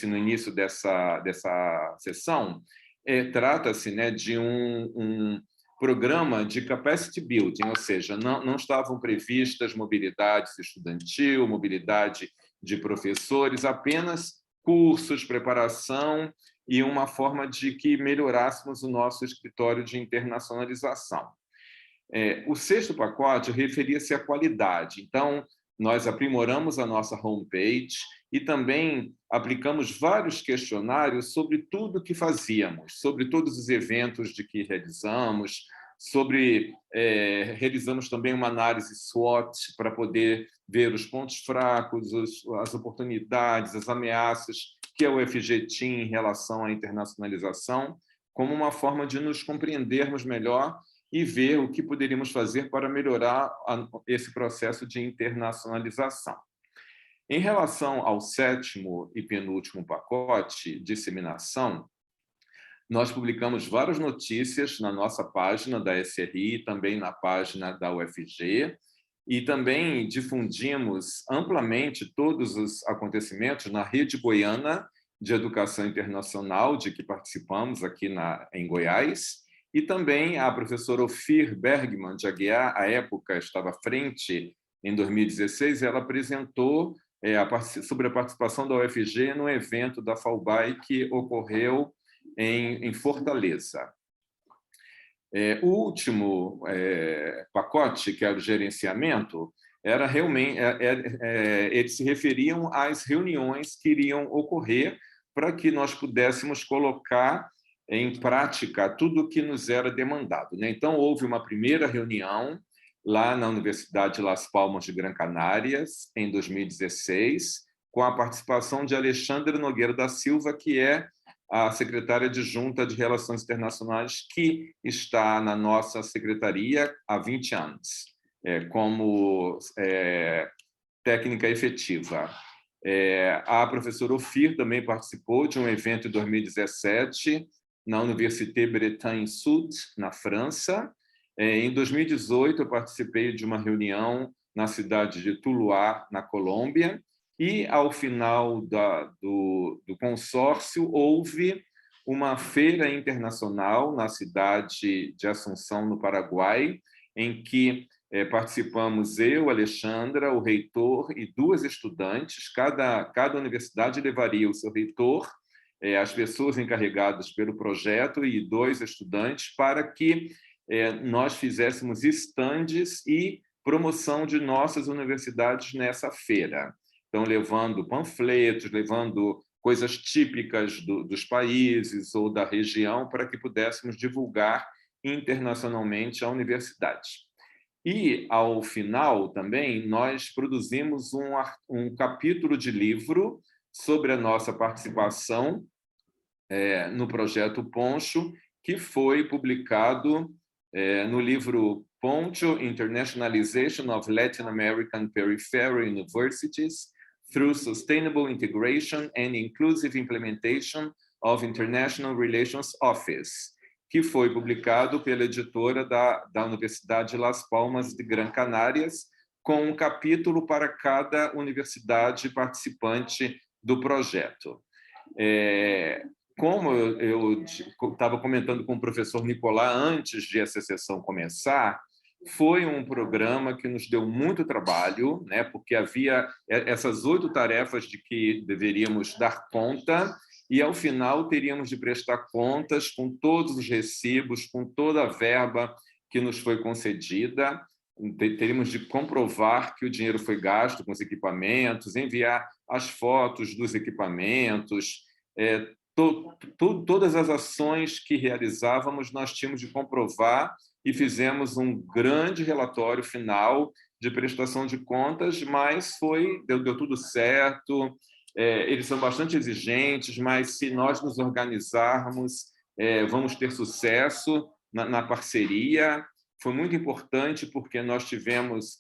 no início dessa sessão, trata-se, né, de um programa de capacity building, ou seja, não estavam previstas mobilidades estudantil, mobilidade de professores, apenas cursos, preparação e uma forma de que melhorássemos o nosso escritório de internacionalização. O sexto pacote referia-se à qualidade. Então, nós aprimoramos a nossa homepage e também aplicamos vários questionários sobre tudo o que fazíamos, sobre todos os eventos de que realizamos, realizamos também uma análise SWOT para poder ver os pontos fracos, as oportunidades, as ameaças que a UFG tinha em relação à internacionalização, como uma forma de nos compreendermos melhor e ver o que poderíamos fazer para melhorar esse processo de internacionalização. Em relação ao sétimo e penúltimo pacote, disseminação, nós publicamos várias notícias na nossa página da SRI e também na página da UFG, e também difundimos amplamente todos os acontecimentos na Rede Goiana de Educação Internacional, de que participamos aqui em Goiás, e também a professora Ofir Bergman de Aguiar, à época estava à frente, em 2016, ela apresentou sobre a participação da UFG no evento da FAUBAI que ocorreu em Fortaleza. O último pacote, que era o gerenciamento, era realmente, eles se referiam às reuniões que iriam ocorrer para que nós pudéssemos colocar em prática tudo o que nos era demandado, né? Então, houve uma primeira reunião lá na Universidade Las Palmas de Gran Canarias, em 2016, com a participação de Alexandre Nogueira da Silva, que é a secretária adjunta de Relações Internacionais, que está na nossa secretaria há 20 anos, como técnica efetiva. A professora Ofir também participou de um evento em 2017, na Université Bretagne Sud, na França. Em 2018, eu participei de uma reunião na cidade de Tuluá, na Colômbia, e, ao final do consórcio, houve uma feira internacional na cidade de Assunção, no Paraguai, em que participamos eu, Alexandra, o reitor e 2 estudantes. Cada universidade levaria o seu reitor, as pessoas encarregadas pelo projeto e 2 estudantes, para que nós fizéssemos estandes e promoção de nossas universidades nessa feira. Então, levando panfletos, levando coisas típicas dos países ou da região para que pudéssemos divulgar internacionalmente a universidade. E, ao final, também, nós produzimos um capítulo de livro sobre a nossa participação no projeto Poncho, que foi publicado no livro Poncho, Internationalization of Latin American Peripheral Universities through Sustainable Integration and Inclusive Implementation of International Relations Office, que foi publicado pela editora da Universidade de Las Palmas de Gran Canarias, com um capítulo para cada universidade participante do projeto. Como eu estava comentando com o professor Nicolás antes de essa sessão começar, foi um programa que nos deu muito trabalho, né, porque havia essas 8 tarefas de que deveríamos dar conta, e, ao final, teríamos de prestar contas com todos os recibos, com toda a verba que nos foi concedida, teríamos de comprovar que o dinheiro foi gasto com os equipamentos, enviar as fotos dos equipamentos, todas as ações que realizávamos, nós tínhamos de comprovar, e fizemos um grande relatório final de prestação de contas, mas deu tudo certo. Eles são bastante exigentes, mas se nós nos organizarmos, vamos ter sucesso na parceria. Foi muito importante porque nós tivemos,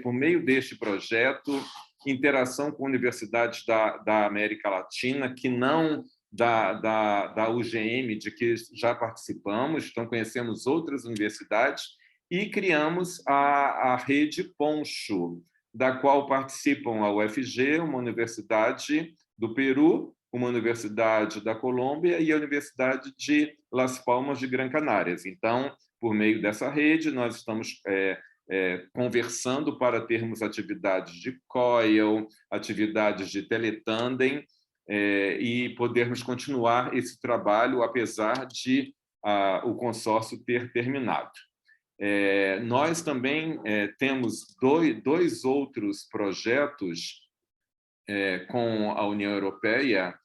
por meio deste projeto, interação com universidades da América Latina que não da UGM, de que já participamos, então conhecemos outras universidades, e criamos a rede Poncho, da qual participam a UFG, uma universidade do Peru, uma universidade da Colômbia e a Universidade de Las Palmas de Gran Canárias. Então, por meio dessa rede, nós estamos conversando para termos atividades de COIL, atividades de teletandem, e podermos continuar esse trabalho, apesar de o consórcio ter terminado. Nós também temos dois outros projetos com a União Europeia.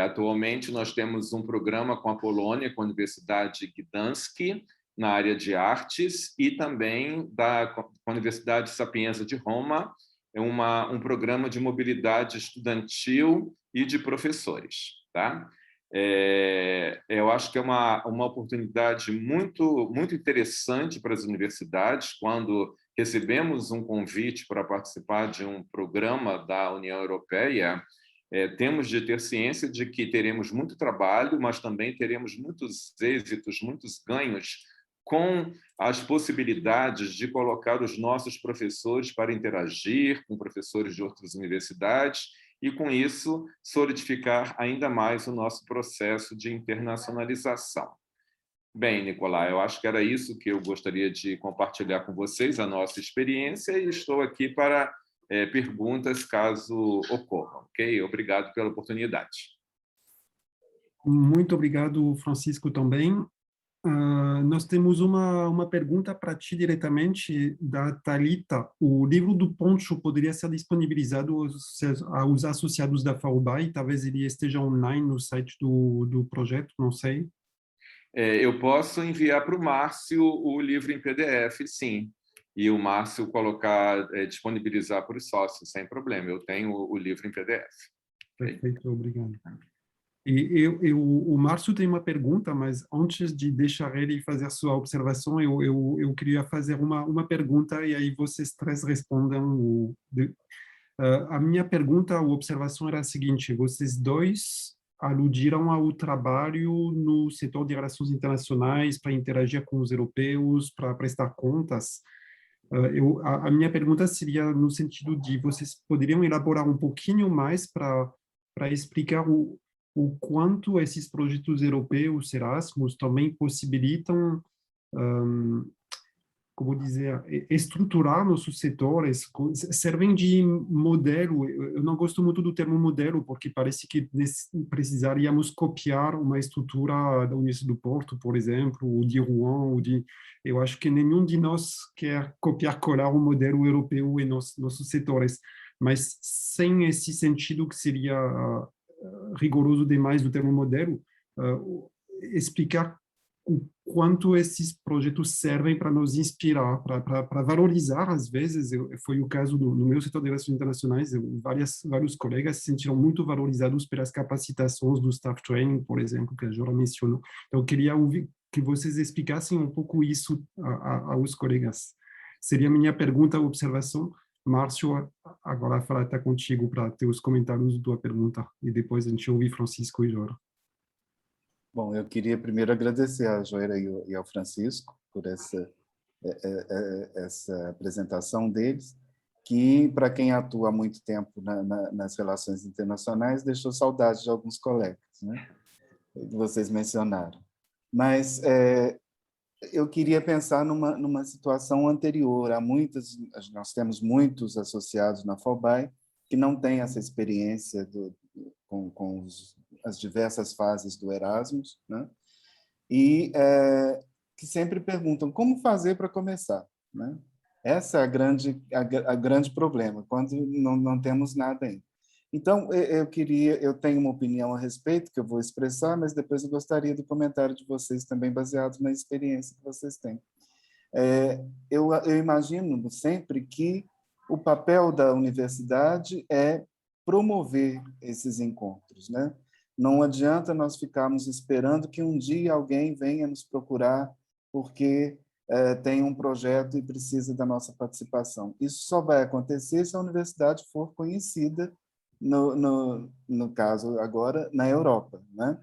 Atualmente, nós temos um programa com a Polônia, com a Universidade Gdańsk, na área de artes, e também com a Universidade Sapienza de Roma, um programa de mobilidade estudantil e de professores. Tá? Eu acho que é uma oportunidade muito, muito interessante para as universidades, quando recebemos um convite para participar de um programa da União Europeia. Temos de ter ciência de que teremos muito trabalho, mas também teremos muitos êxitos, muitos ganhos com as possibilidades de colocar os nossos professores para interagir com professores de outras universidades e, com isso, solidificar ainda mais o nosso processo de internacionalização. Bem, Nicolai, eu acho que era isso que eu gostaria de compartilhar com vocês, a nossa experiência, e estou aqui para perguntas, caso ocorram, ok? Obrigado pela oportunidade. Muito obrigado, Francisco, também. Nós temos uma pergunta para ti diretamente, da Thalita. O livro do Poncho poderia ser disponibilizado aos associados da FAUBAI? Talvez ele esteja online no site do projeto, não sei. Eu posso enviar para o Márcio o livro em PDF, sim. E o Márcio disponibilizar para os sócios, sem problema. Eu tenho o livro em PDF. Perfeito, obrigado. E o Márcio tem uma pergunta, mas antes de deixar ele fazer a sua observação, eu queria fazer uma pergunta e aí vocês três respondam. A minha pergunta, a observação era a seguinte: vocês dois aludiram ao trabalho no setor de relações internacionais para interagir com os europeus, para prestar contas. A minha pergunta seria no sentido de vocês poderiam elaborar um pouquinho mais para explicar o quanto esses projetos europeus, Erasmus, também possibilitam, como dizer, estruturar nossos setores, servem de modelo. Eu não gosto muito do termo modelo, porque parece que precisaríamos copiar uma estrutura da Universidade do Porto, por exemplo, ou de Rouen, eu acho que nenhum de nós quer copiar-colar um modelo europeu em nossos setores, mas sem esse sentido que seria rigoroso demais do termo modelo, explicar o quanto esses projetos servem para nos inspirar, para valorizar, às vezes. Foi o caso no meu setor de relações internacionais, vários colegas se sentiram muito valorizados pelas capacitações do staff training, por exemplo, que a Jora mencionou. Então, eu queria ouvir que vocês explicassem um pouco isso aos colegas. Seria a minha pergunta, observação. Márcio, agora a fala está contigo para ter os comentários da tua pergunta e depois a gente ouve Francisco e Jora. Bom, eu queria primeiro agradecer a Joera e ao Francisco por essa apresentação deles, que, para quem atua há muito tempo nas relações internacionais, deixou saudade de alguns colegas, né? Que vocês mencionaram. Mas eu queria pensar numa situação anterior. Nós temos muitos associados na FAUBAI que não têm essa experiência com as diversas fases do Erasmus, né? E que sempre perguntam como fazer para começar, né? Essa é a grande problema, quando não temos nada ainda. Então, eu tenho uma opinião a respeito que eu vou expressar, mas depois eu gostaria do comentário de vocês também, baseado na experiência que vocês têm. Eu imagino sempre que o papel da universidade é promover esses encontros, né? Não adianta nós ficarmos esperando que um dia alguém venha nos procurar porque tem um projeto e precisa da nossa participação. Isso só vai acontecer se a universidade for conhecida no caso agora, na Europa, né?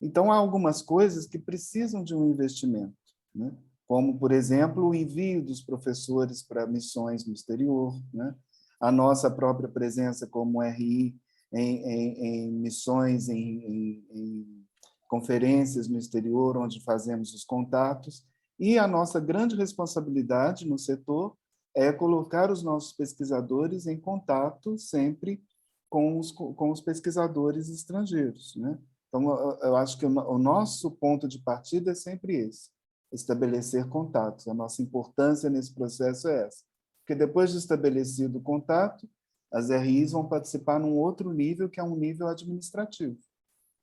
Então, há algumas coisas que precisam de um investimento, né? Como, por exemplo, o envio dos professores para missões no exterior, né? A nossa própria presença como RI em missões, em conferências no exterior, onde fazemos os contatos, e a nossa grande responsabilidade no setor é colocar os nossos pesquisadores em contato sempre com os pesquisadores estrangeiros, né? Então, eu acho que o nosso ponto de partida é sempre esse, estabelecer contatos. A nossa importância nesse processo é essa. Porque depois de estabelecido o contato, as RIs vão participar num outro nível, que é um nível administrativo,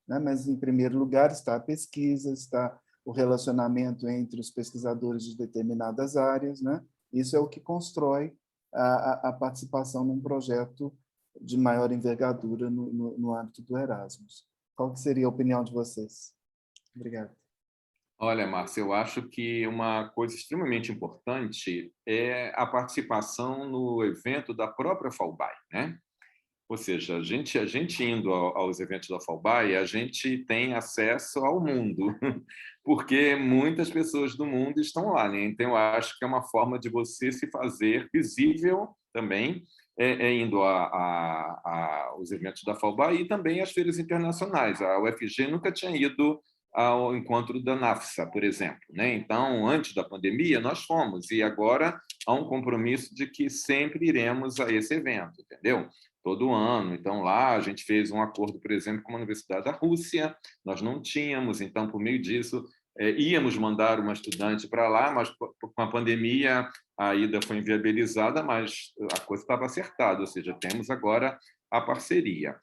né? Mas, em primeiro lugar, está a pesquisa, está o relacionamento entre os pesquisadores de determinadas áreas, né? Isso é o que constrói a participação num projeto de maior envergadura no âmbito do Erasmus. Qual que seria a opinião de vocês? Obrigado. Olha, Márcia, eu acho que uma coisa extremamente importante é a participação no evento da própria FAUBAI, né? Ou seja, a gente indo aos eventos da FAUBAI, a gente tem acesso ao mundo, porque muitas pessoas do mundo estão lá, né? Então, eu acho que é uma forma de você se fazer visível também, indo aos eventos da FAUBAI e também às feiras internacionais. A UFG nunca tinha ido ao encontro da NAFSA, por exemplo, né? Então, antes da pandemia, nós fomos, e agora há um compromisso de que sempre iremos a esse evento, entendeu? Todo ano. Então, lá a gente fez um acordo, por exemplo, com a Universidade da Rússia, nós não tínhamos, então, por meio disso, íamos mandar uma estudante para lá, mas com a pandemia a ida foi inviabilizada, mas a coisa estava acertada, ou seja, temos agora a parceria.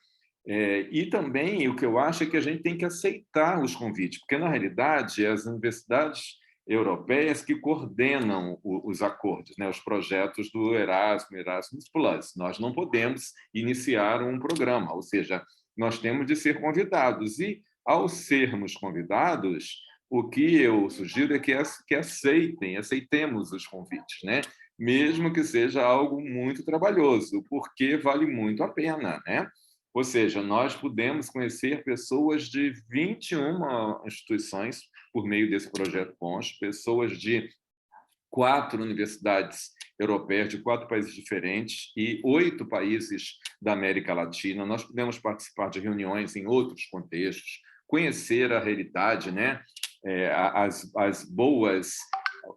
E também o que eu acho é que a gente tem que aceitar os convites, porque, na realidade, as universidades europeias que coordenam os acordos, né, os projetos do Erasmus Plus. Nós não podemos iniciar um programa, ou seja, nós temos de ser convidados. E, ao sermos convidados, o que eu sugiro é que aceitemos os convites, né? Mesmo que seja algo muito trabalhoso, porque vale muito a pena, né? Ou seja, nós podemos conhecer pessoas de 21 instituições por meio desse projeto PONS, pessoas de 4 universidades europeias, de 4 países diferentes e 8 países da América Latina. Nós podemos participar de reuniões em outros contextos, conhecer a realidade, né?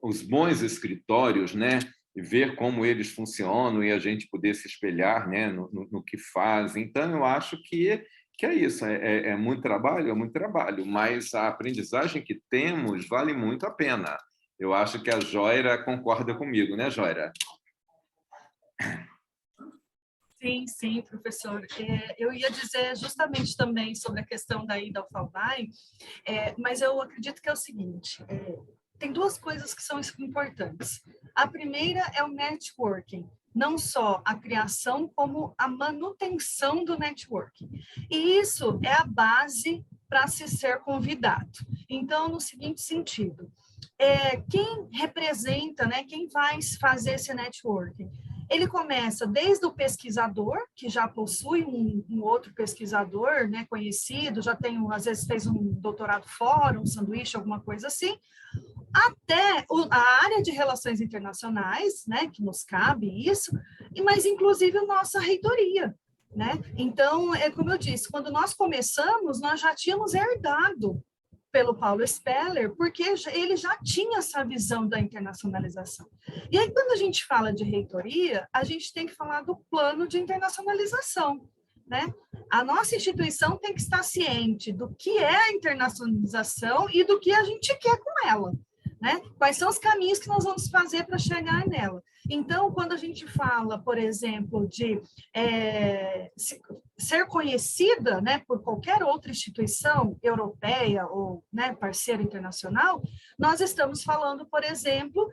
Os bons escritórios, né? E ver como eles funcionam e a gente poder se espelhar, né, no que fazem. Então, eu acho que é isso, é muito trabalho, mas a aprendizagem que temos vale muito a pena. Eu acho que a Joira concorda comigo, né, Joira? Sim, professor. Eu ia dizer justamente também sobre a questão da ida ao FAUBAI, mas eu acredito que é o seguinte, tem 2 coisas que são importantes. A primeira é o networking, não só a criação, como a manutenção do networking. E isso é a base para se ser convidado. Então, no seguinte sentido, quem representa, né, quem vai fazer esse networking? Ele começa desde o pesquisador, que já possui um outro pesquisador, né, conhecido, já tem, às vezes fez um doutorado fora, um sanduíche, alguma coisa assim, até a área de relações internacionais, né, que nos cabe isso, mas inclusive a nossa reitoria, né? Então, como eu disse, quando nós começamos, nós já tínhamos herdado pelo Paulo Speller, porque ele já tinha essa visão da internacionalização. E aí, quando a gente fala de reitoria, a gente tem que falar do plano de internacionalização, né? A nossa instituição tem que estar ciente do que é a internacionalização e do que a gente quer com ela, né? Quais são os caminhos que nós vamos fazer para chegar nela. Então, quando a gente fala, por exemplo, de ser conhecida, né, por qualquer outra instituição europeia ou, né, parceiro internacional, nós estamos falando, por exemplo,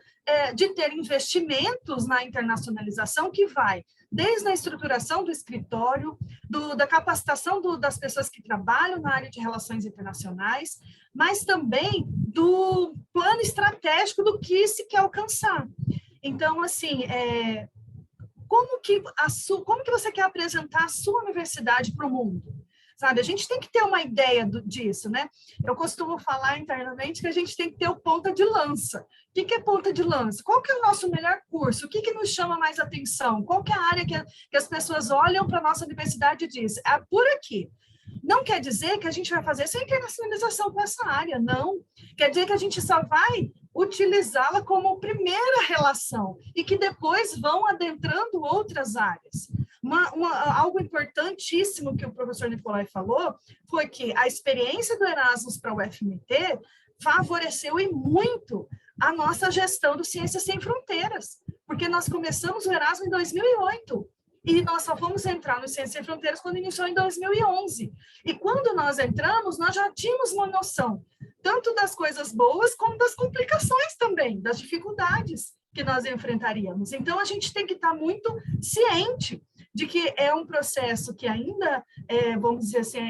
de ter investimentos na internacionalização que vai desde a estruturação do escritório, da capacitação das pessoas que trabalham na área de relações internacionais, mas também do plano estratégico do que se quer alcançar. Então, assim, como que você quer apresentar a sua universidade para o mundo? Sabe, a gente tem que ter uma ideia disso, né? Eu costumo falar internamente que a gente tem que ter o ponta de lança. O que é ponta de lança? Qual que é o nosso melhor curso? O que nos chama mais atenção? Qual que é a área que as pessoas olham para a nossa universidade e dizem, é por aqui. Não quer dizer que a gente vai fazer essa internacionalização com essa área, não. Quer dizer que a gente só vai utilizá-la como primeira relação e que depois vão adentrando outras áreas. Algo importantíssimo que o professor Nicolai falou foi que a experiência do Erasmus para o UFMT favoreceu e muito a nossa gestão do Ciências Sem Fronteiras, porque nós começamos o Erasmus em 2008 e nós só fomos entrar no Ciências Sem Fronteiras quando iniciou em 2011. E quando nós entramos, nós já tínhamos uma noção tanto das coisas boas como das complicações também, das dificuldades que nós enfrentaríamos. Então, a gente tem que estar muito ciente de que é um processo que ainda, vamos dizer assim,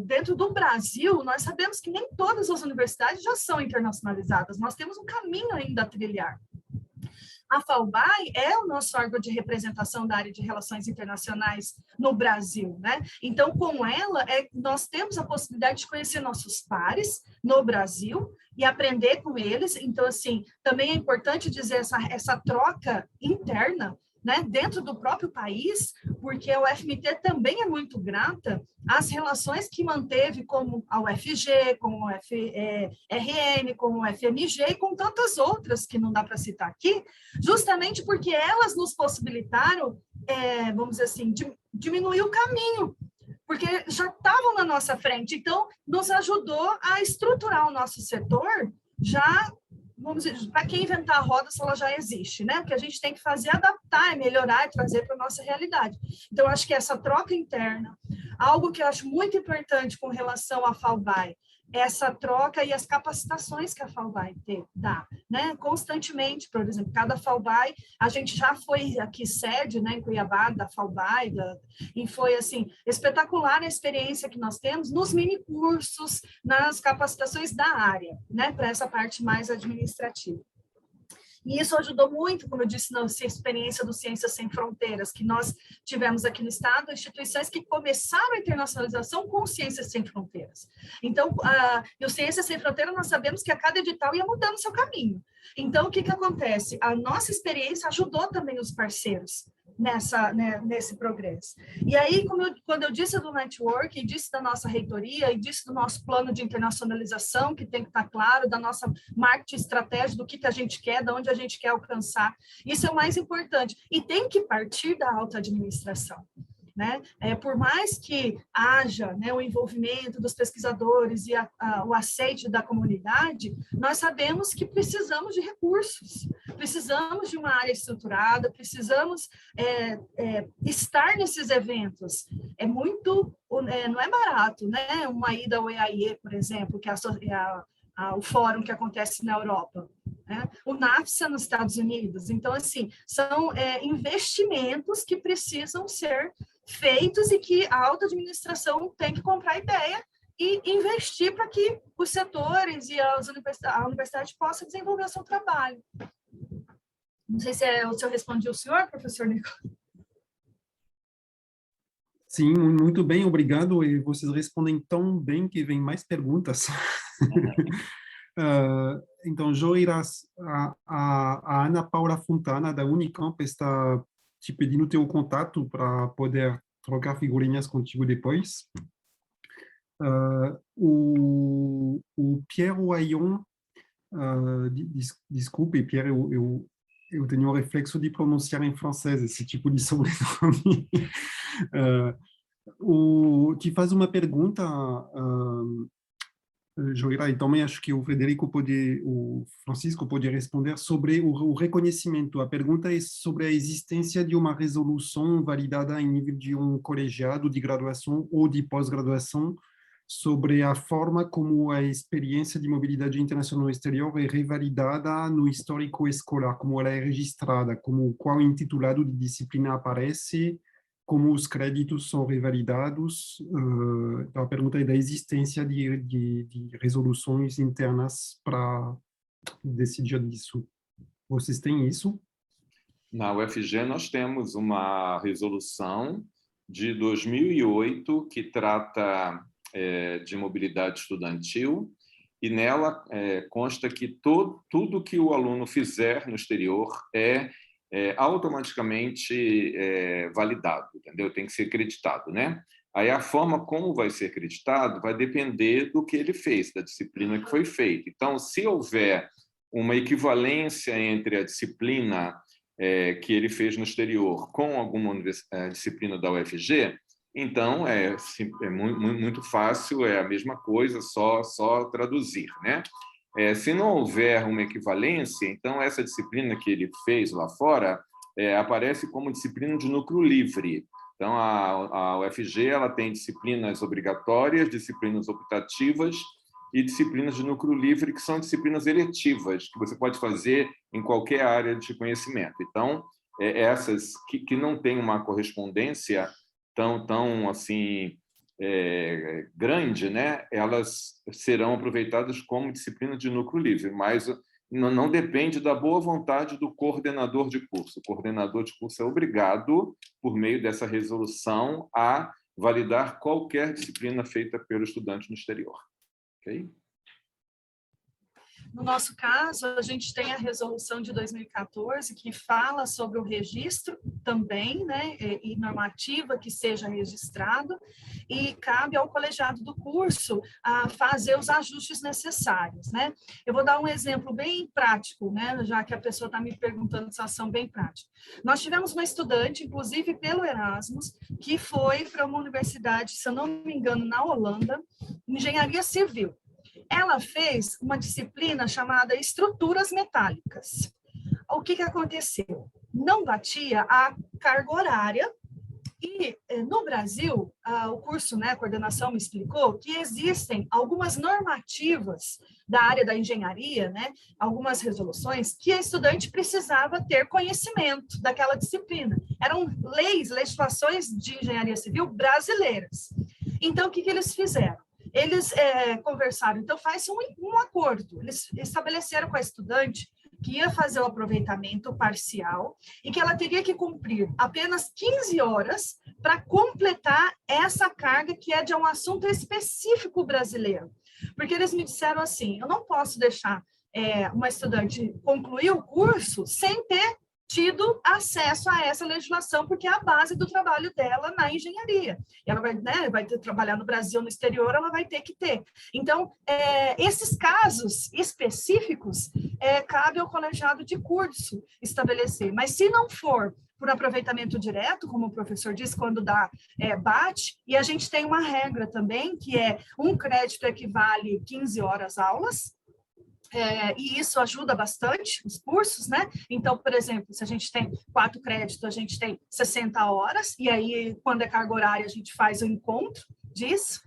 dentro do Brasil, nós sabemos que nem todas as universidades já são internacionalizadas, nós temos um caminho ainda a trilhar. A FAUBAI é o nosso órgão de representação da área de relações internacionais no Brasil, né? Então, com ela, nós temos a possibilidade de conhecer nossos pares no Brasil e aprender com eles. Então, assim, também é importante dizer essa troca interna, né, dentro do próprio país, porque a UFMT também é muito grata às relações que manteve com a UFG, com o UFRN, com o UFMG e com tantas outras que não dá para citar aqui, justamente porque elas nos possibilitaram, vamos dizer assim, diminuir o caminho, porque já estavam na nossa frente, então nos ajudou a estruturar o nosso setor já. Vamos dizer, para quem inventar a roda se ela já existe, né? O que a gente tem que fazer é adaptar, melhorar e trazer para a nossa realidade. Então, eu acho que essa troca interna, algo que eu acho muito importante com relação à FAUBAI, essa troca e as capacitações que a FAUBAI dá, né? Constantemente, por exemplo, cada FAUBAI, a gente já foi aqui sede, né, em Cuiabá, da FAUBAI, e foi, assim, espetacular a experiência que nós temos nos mini-cursos, nas capacitações da área, né, para essa parte mais administrativa. E isso ajudou muito, como eu disse, na experiência do Ciências Sem Fronteiras, que nós tivemos aqui no Estado, instituições que começaram a internacionalização com Ciências Sem Fronteiras. Então, e o Ciências Sem Fronteiras, nós sabemos que a cada edital ia mudando seu caminho. Então, o que acontece? A nossa experiência ajudou também os parceiros nesse progresso. E aí, quando eu disse do network, e disse da nossa reitoria, e disse do nosso plano de internacionalização, que tem que estar claro, da nossa marketing estratégia, do que a gente quer, de onde a gente quer alcançar, isso é o mais importante. E tem que partir da alta administração. Né? Por mais que haja, né, o envolvimento dos pesquisadores e o aceite da comunidade, nós sabemos que precisamos de recursos, precisamos de uma área estruturada, precisamos estar nesses eventos. Não é barato, né? Uma ida ao EAIE, por exemplo, que é o fórum que acontece na Europa. Né? O NAFSA nos Estados Unidos. Então, assim, são investimentos que precisam ser feitos e que a alta administração tem que comprar ideia e investir para que os setores e a universidade possam desenvolver o seu trabalho. Não sei se eu respondi o senhor, professor Nico. Sim, muito bem, obrigado. E vocês respondem tão bem que vem mais perguntas. Então, Joiras, a Ana Paula Fontana, da Unicamp, está te pedindo teu contato para poder trocar figurinhas contigo depois. O Pierre Wayon, desculpe, Pierre, eu tenho o reflexo de pronunciar em francês esse tipo de sobrenome. Te faz uma pergunta, Joira, e também acho que o Francisco pode responder sobre o reconhecimento. A pergunta é sobre a existência de uma resolução validada em nível de um colegiado de graduação ou de pós-graduação sobre a forma como a experiência de mobilidade internacional no exterior é revalidada no histórico escolar, como ela é registrada, como qual intitulado de disciplina aparece, como os créditos são revalidados. Então, a pergunta é da existência de resoluções internas para decidir disso. Vocês têm isso? Na UFG, nós temos uma resolução de 2008 que trata de mobilidade estudantil, e nela consta que tudo que o aluno fizer no exterior é automaticamente validado, entendeu? Tem que ser acreditado, né? Aí a forma como vai ser acreditado vai depender do que ele fez, da disciplina que foi feita. Então, se houver uma equivalência entre a disciplina que ele fez no exterior com alguma disciplina da UFG, então é muito fácil, é a mesma coisa, só traduzir, né? Se não houver uma equivalência, então essa disciplina que ele fez lá fora aparece como disciplina de núcleo livre. Então, a UFG ela tem disciplinas obrigatórias, disciplinas optativas e disciplinas de núcleo livre, que são disciplinas eletivas, que você pode fazer em qualquer área de conhecimento. Então, essas que não têm uma correspondência tão assim, grande, né? Elas serão aproveitadas como disciplina de núcleo livre, mas não depende da boa vontade do coordenador de curso. O coordenador de curso é obrigado, por meio dessa resolução, a validar qualquer disciplina feita pelo estudante no exterior. Okay? No nosso caso, a gente tem a resolução de 2014, que fala sobre o registro também, né, e normativa que seja registrado, e cabe ao colegiado do curso fazer os ajustes necessários, né. Eu vou dar um exemplo bem prático, né, já que a pessoa está me perguntando situação bem prática. Nós tivemos uma estudante, inclusive pelo Erasmus, que foi para uma universidade, se eu não me engano, na Holanda, engenharia civil. Ela fez uma disciplina chamada estruturas metálicas. O que aconteceu? Não batia a carga horária e, no Brasil, o curso, né, a coordenação me explicou que existem algumas normativas da área da engenharia, né, algumas resoluções, que a estudante precisava ter conhecimento daquela disciplina. Eram legislações de engenharia civil brasileiras. Então, o que eles fizeram? Eles conversaram, então faz um acordo, eles estabeleceram com a estudante que ia fazer o aproveitamento parcial e que ela teria que cumprir apenas 15 horas para completar essa carga que é de um assunto específico brasileiro. Porque eles me disseram assim, eu não posso deixar uma estudante concluir o curso sem ter tido acesso a essa legislação, porque é a base do trabalho dela na engenharia. Ela vai trabalhar no Brasil, no exterior, ela vai ter que ter. Então, esses casos específicos, cabe ao colegiado de curso estabelecer. Mas se não for por aproveitamento direto, como o professor disse, quando bate, e a gente tem uma regra também, que é um crédito equivale 15 horas aulas, e isso ajuda bastante os cursos, né? Então, por exemplo, se a gente tem 4 créditos, a gente tem 60 horas, e aí, quando é carga horária, a gente faz o encontro disso,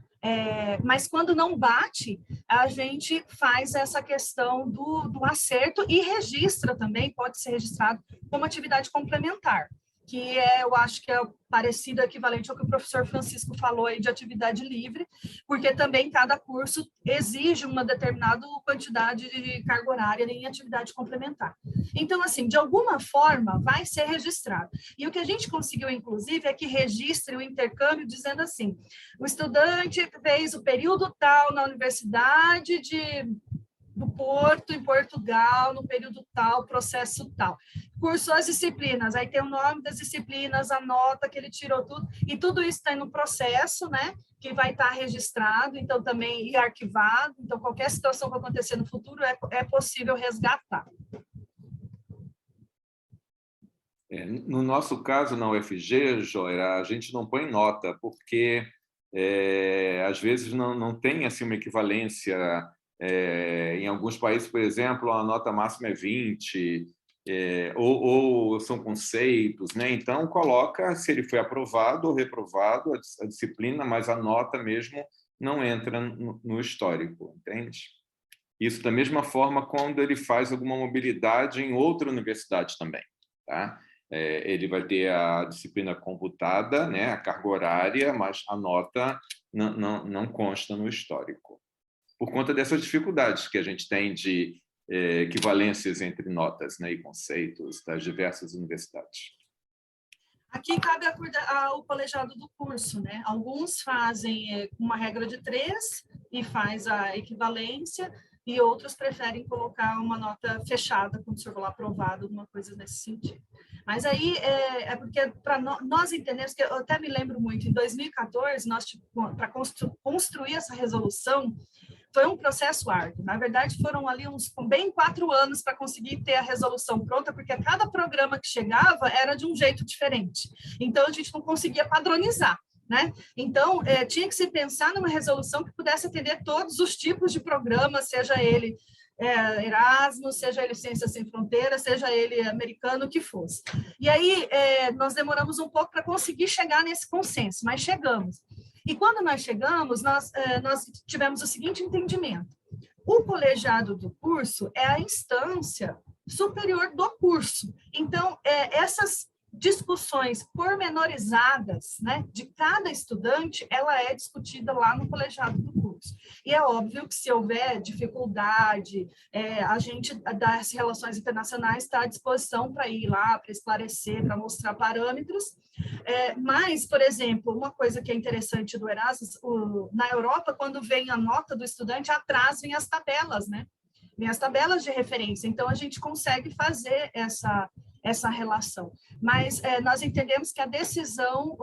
mas quando não bate, a gente faz essa questão do acerto e registra também, pode ser registrado como atividade complementar, que eu acho que é parecido, equivalente ao que o professor Francisco falou aí de atividade livre, porque também cada curso exige uma determinada quantidade de carga horária em atividade complementar. Então, assim, de alguma forma, vai ser registrado. E o que a gente conseguiu, inclusive, é que registre o intercâmbio dizendo assim, o estudante fez o período tal na Universidade do Porto, em Portugal, no período tal, processo tal. Cursou as disciplinas, aí tem o nome das disciplinas, a nota que ele tirou, tudo, e tudo isso está no processo, né, que vai estar registrado, então também e arquivado, então qualquer situação que acontecer no futuro é possível resgatar. No nosso caso, na UFG, Joira, a gente não põe nota, porque às vezes não tem assim, uma equivalência. Em alguns países, por exemplo, a nota máxima é 20, ou são conceitos, né? Então, coloca se ele foi aprovado ou reprovado a disciplina, mas a nota mesmo não entra no histórico, entende? Isso da mesma forma quando ele faz alguma mobilidade em outra universidade também, tá? Ele vai ter a disciplina computada, né? A carga horária, mas a nota não consta no histórico, por conta dessas dificuldades que a gente tem de equivalências entre notas, né, e conceitos das diversas universidades. Aqui cabe ao colegiado do curso, né? Alguns fazem uma regra de 3 e faz a equivalência, e outros preferem colocar uma nota fechada, como se for lá aprovado, alguma coisa nesse sentido. Mas aí é porque, para nós entendermos, que eu até me lembro muito, em 2014, para construir essa resolução, foi um processo árduo. Na verdade, foram ali bem 4 anos para conseguir ter a resolução pronta, porque cada programa que chegava era de um jeito diferente. Então, a gente não conseguia padronizar, né? Então, tinha que se pensar numa resolução que pudesse atender todos os tipos de programas, seja ele Erasmus, seja ele Ciências Sem Fronteiras, seja ele americano, o que fosse. E aí, nós demoramos um pouco para conseguir chegar nesse consenso, mas chegamos. E quando nós chegamos, nós tivemos o seguinte entendimento: o colegiado do curso é a instância superior do curso. Então, essas discussões pormenorizadas, né, de cada estudante, ela é discutida lá no colegiado do curso. E é óbvio que, se houver dificuldade, a gente das relações internacionais está à disposição para ir lá, para esclarecer, para mostrar parâmetros. Mas, por exemplo, uma coisa que é interessante do Erasmus, na Europa, quando vem a nota do estudante, atrás vem as tabelas, né? Vem as tabelas de referência. Então, a gente consegue fazer essa relação. Mas nós entendemos que a decisão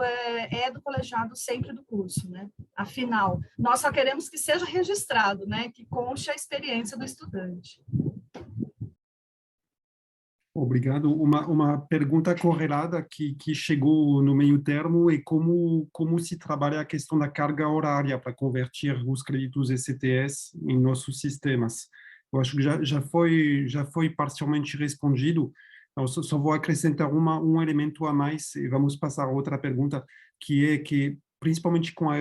é do colegiado sempre do curso, né? Afinal, nós só queremos que seja registrado, né? Que conste a experiência do estudante. Obrigado. Uma pergunta correlada que chegou no meio termo é como se trabalha a questão da carga horária para converter os créditos ECTS em nossos sistemas. Eu acho que já foi parcialmente respondido. Eu só vou acrescentar um elemento a mais e vamos passar a outra pergunta, que é que, principalmente com a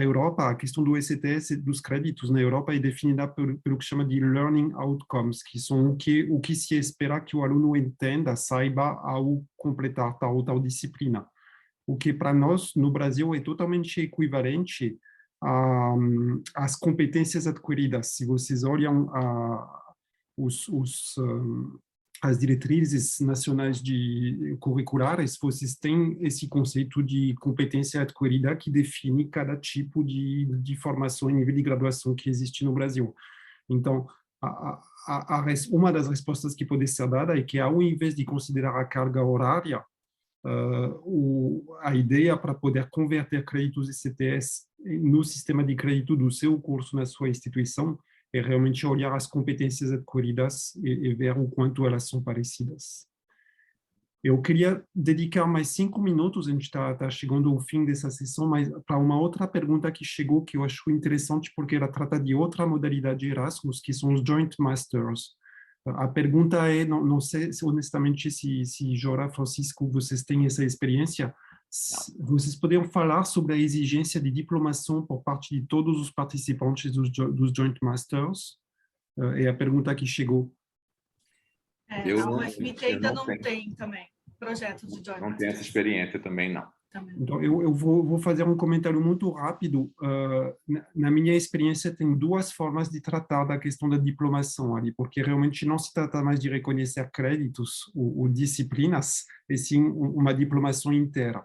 Europa, a questão do ECTS, dos créditos na Europa, é definida pelo que chama de learning outcomes, que são o que se espera que o aluno entenda, saiba ao completar tal ou tal disciplina. O que para nós, no Brasil, é totalmente equivalente às competências adquiridas. Se vocês olham as diretrizes nacionais curriculares, vocês têm esse conceito de competência adquirida que define cada tipo de formação em nível de graduação que existe no Brasil. Então, uma das respostas que pode ser dada é que, ao invés de considerar a carga horária, a ideia para poder converter créditos ECTS no sistema de crédito do seu curso na sua instituição é realmente olhar as competências adquiridas e ver o quanto elas são parecidas. Eu queria dedicar mais 5 minutos, a gente está chegando ao fim dessa sessão, mas para uma outra pergunta que chegou, que eu acho interessante, porque ela trata de outra modalidade de Erasmus, que são os Joint Masters. A pergunta é, não sei honestamente se Jora, Francisco, vocês têm essa experiência. Vocês poderiam falar sobre a exigência de diplomação por parte de todos os participantes dos Joint Masters? É a pergunta que chegou. A UFMT ainda não tem também projetos de Joint Masters. Não tem essa experiência também, não. Então, eu vou fazer um comentário muito rápido. Na minha experiência, tem 2 formas de tratar da questão da diplomação ali, porque realmente não se trata mais de reconhecer créditos ou disciplinas, e sim uma diplomação inteira.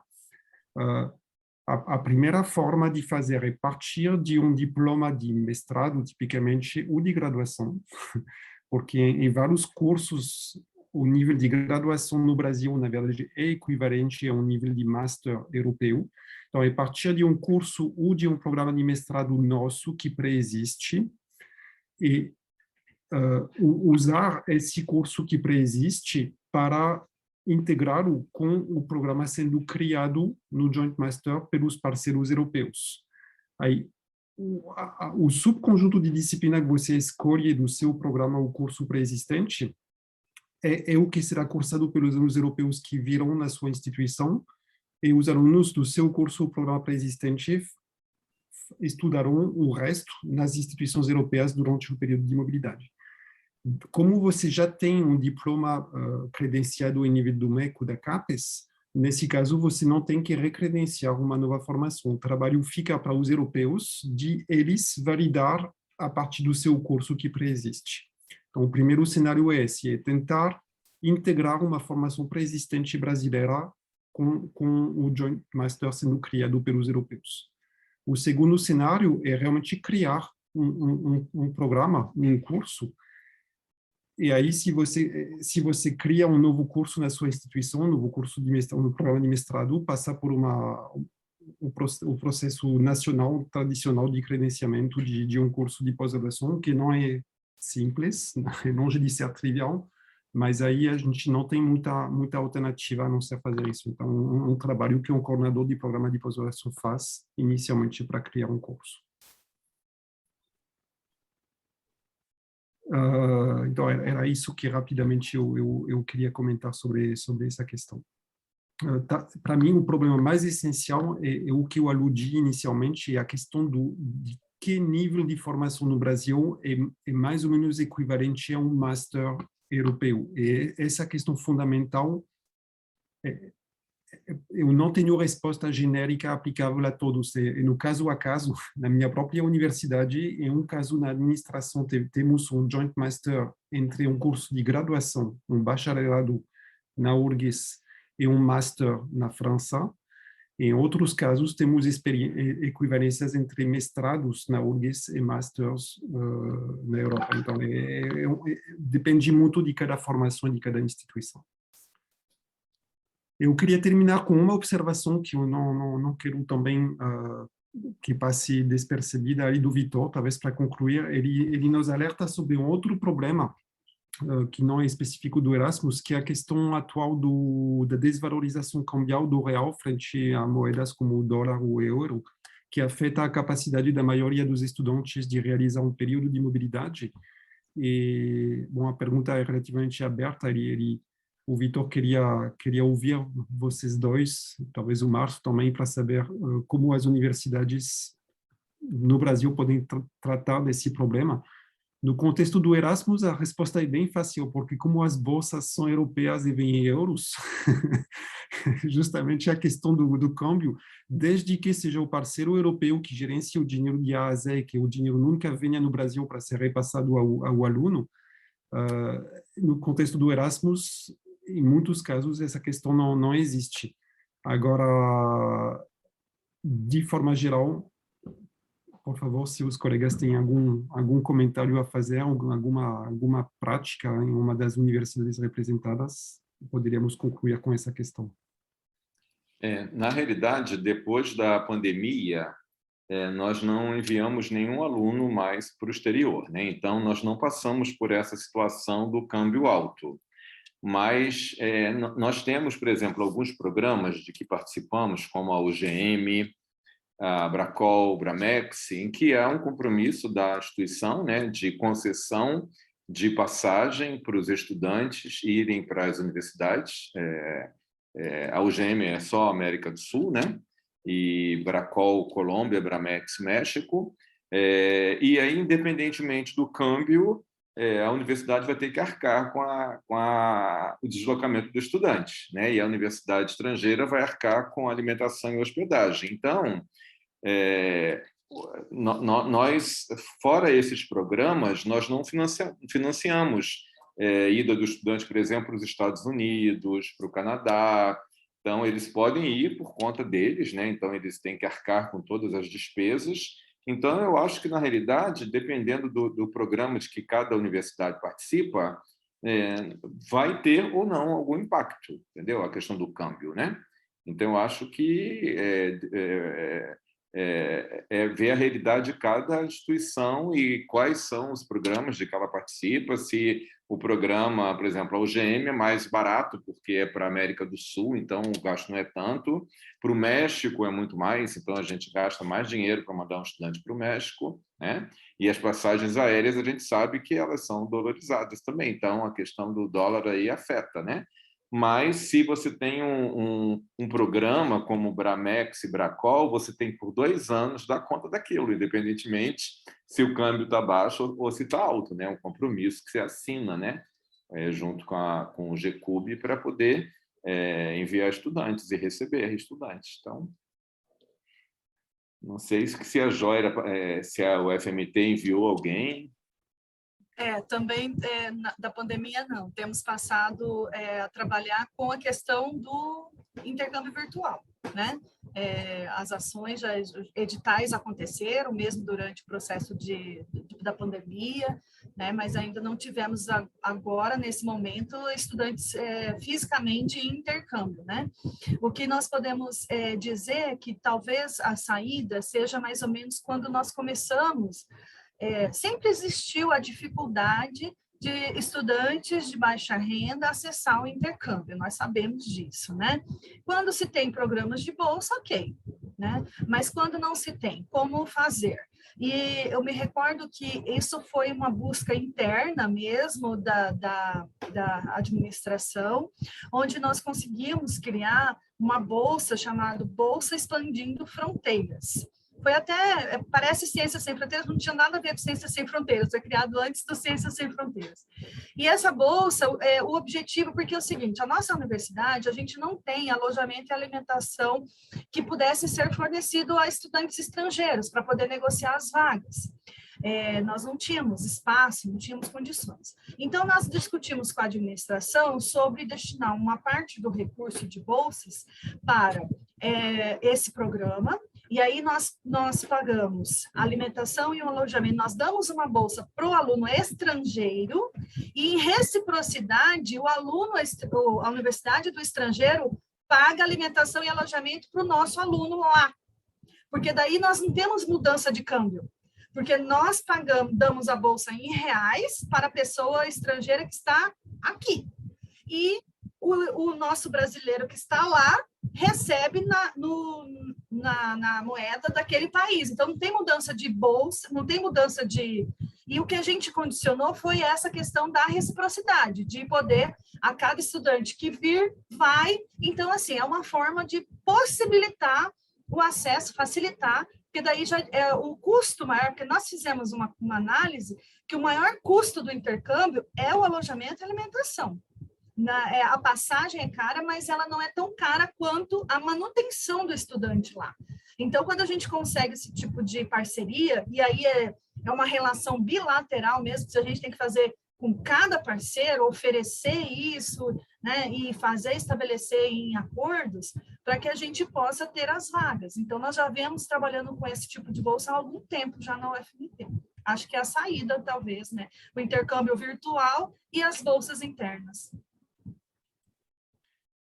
A primeira forma de fazer é partir de um diploma de mestrado, tipicamente, ou de graduação, porque em vários cursos o nível de graduação no Brasil, na verdade, é equivalente a um nível de master europeu. Então, é partir de um curso ou de um programa de mestrado nosso que preexiste e usar esse curso que preexiste para integrá-lo com o programa sendo criado no Joint Master pelos parceiros europeus. Aí, o subconjunto de disciplina que você escolhe do seu programa ou curso pré-existente é o que será cursado pelos alunos europeus que virão na sua instituição, e os alunos do seu curso ou programa pré-existente estudarão o resto nas instituições europeias durante o período de mobilidade. Como você já tem um diploma credenciado em nível do MEC ou da CAPES, nesse caso você não tem que recredenciar uma nova formação. O trabalho fica para os europeus de eles validar a partir do seu curso que preexiste. Então, o primeiro cenário é esse, é tentar integrar uma formação pré-existente brasileira com o Joint Master sendo criado pelos europeus. O segundo cenário é realmente criar um programa, um curso. E aí, se você cria um novo curso na sua instituição, um novo curso de mestrado, um programa de mestrado, passa por o processo nacional tradicional de credenciamento de um curso de pós-graduação, que não é simples, é longe de ser trivial, mas aí a gente não tem muita alternativa a não ser fazer isso. Então, um trabalho que um coordenador de programa de pós-graduação faz inicialmente para criar um curso. Então, era isso que rapidamente eu queria comentar sobre essa questão. Para mim, o problema mais essencial é o que eu aludi inicialmente, é a questão de que nível de formação no Brasil é mais ou menos equivalente a um master europeu. E essa questão fundamental, eu não tenho resposta genérica aplicável a todos. No caso a caso, na minha própria universidade, em um caso na administração, temos um joint master entre um curso de graduação, um bacharelado na URGS e um master na França. Em outros casos, temos equivalências entre mestrados na URGS e masters na Europa. Então, depende muito de cada formação e de cada instituição. Eu queria terminar com uma observação que eu não quero também que passe despercebida ali do Vitor, talvez para concluir. Ele nos alerta sobre um outro problema que não é específico do Erasmus, que é a questão atual da desvalorização cambial do real frente a moedas como o dólar ou o euro, que afeta a capacidade da maioria dos estudantes de realizar um período de mobilidade. E, bom, a pergunta é relativamente aberta. O Vitor queria ouvir vocês dois, talvez o Márcio também, para saber como as universidades no Brasil podem tratar desse problema. No contexto do Erasmus, a resposta é bem fácil, porque como as bolsas são europeias e vêm em euros, justamente a questão do câmbio, desde que seja o parceiro europeu que gerencia o dinheiro de A a Z, que o dinheiro nunca venha no Brasil para ser repassado ao aluno, no contexto do Erasmus, em muitos casos, essa questão não existe. Agora, de forma geral, por favor, se os colegas têm algum comentário a fazer, alguma prática em uma das universidades representadas, poderíamos concluir com essa questão. Na realidade, depois da pandemia, nós não enviamos nenhum aluno mais para o exterior, né? Então, nós não passamos por essa situação do câmbio alto. Mas nós temos, por exemplo, alguns programas de que participamos, como a UGM, a Bracol, Bramex, em que há um compromisso da instituição, né, de concessão de passagem para os estudantes irem para as universidades. A UGM é só América do Sul, né? E Bracol, Colômbia, Bramex, México. E aí, independentemente do câmbio, a universidade vai ter que arcar com o deslocamento do estudante, né? E a universidade estrangeira vai arcar com a alimentação e hospedagem. Então, nós, fora esses programas, nós não financiamos ida do estudante, por exemplo, para os Estados Unidos, para o Canadá. Então, eles podem ir por conta deles, né? Então, eles têm que arcar com todas as despesas. Então, eu acho que, na realidade, dependendo do programa de que cada universidade participa, vai ter ou não algum impacto, entendeu? A questão do câmbio, né? Então, eu acho que ver a realidade de cada instituição e quais são os programas de que ela participa, se o programa, por exemplo, a UGM é mais barato, porque é para a América do Sul, então o gasto não é tanto. Para o México é muito mais, então a gente gasta mais dinheiro para mandar um estudante para o México, né? E as passagens aéreas a gente sabe que elas são dolarizadas também, então a questão do dólar aí afeta, né? Mas se você tem um programa como o Bramex e Bracol, você tem por 2 anos dar conta daquilo, independentemente se o câmbio está baixo ou se está alto, né? Um compromisso que você assina, né? Junto com o GCUB para poder enviar estudantes e receber estudantes. Então, não sei se a Joia, se a UFMT enviou alguém. Também da pandemia não. Temos passado a trabalhar com a questão do intercâmbio virtual, né? As ações, editais aconteceram mesmo durante o processo da pandemia, né? Mas ainda não tivemos agora, nesse momento, estudantes fisicamente em intercâmbio, né? O que nós podemos dizer é que talvez a saída seja mais ou menos quando nós começamos. Sempre existiu a dificuldade de estudantes de baixa renda acessar o intercâmbio, nós sabemos disso, né? Quando se tem programas de bolsa, ok, né? Mas quando não se tem, como fazer? E eu me recordo que isso foi uma busca interna mesmo da administração, onde nós conseguimos criar uma bolsa chamada Bolsa Expandindo Fronteiras. Foi até, parece Ciência Sem Fronteiras, não tinha nada a ver com Ciência Sem Fronteiras, foi criado antes do Ciência Sem Fronteiras. E essa bolsa, o objetivo, porque é o seguinte, a nossa universidade, a gente não tem alojamento e alimentação que pudesse ser fornecido a estudantes estrangeiros para poder negociar as vagas. Nós não tínhamos espaço, não tínhamos condições. Então, nós discutimos com a administração sobre destinar uma parte do recurso de bolsas para esse programa. E aí nós pagamos alimentação e o alojamento, nós damos uma bolsa para o aluno estrangeiro e, em reciprocidade, a universidade do estrangeiro paga alimentação e alojamento para o nosso aluno lá. Porque daí nós não temos mudança de câmbio, porque nós damos a bolsa em reais para a pessoa estrangeira que está aqui. E o nosso brasileiro que está lá recebe na moeda daquele país. Então, não tem mudança de bolsa, não tem mudança de... E o que a gente condicionou foi essa questão da reciprocidade, de poder, a cada estudante que vir, vai. Então, assim, é uma forma de possibilitar o acesso, facilitar, porque daí já é o custo maior, porque nós fizemos uma análise que o maior custo do intercâmbio é o alojamento e alimentação. A passagem é cara, mas ela não é tão cara quanto a manutenção do estudante lá. Então, quando a gente consegue esse tipo de parceria, e aí é uma relação bilateral mesmo, que a gente tem que fazer com cada parceiro, oferecer isso, né, e estabelecer em acordos, para que a gente possa ter as vagas. Então, nós já vemos trabalhando com esse tipo de bolsa há algum tempo já na UFMT. Acho que é a saída, talvez, né? O intercâmbio virtual e as bolsas internas.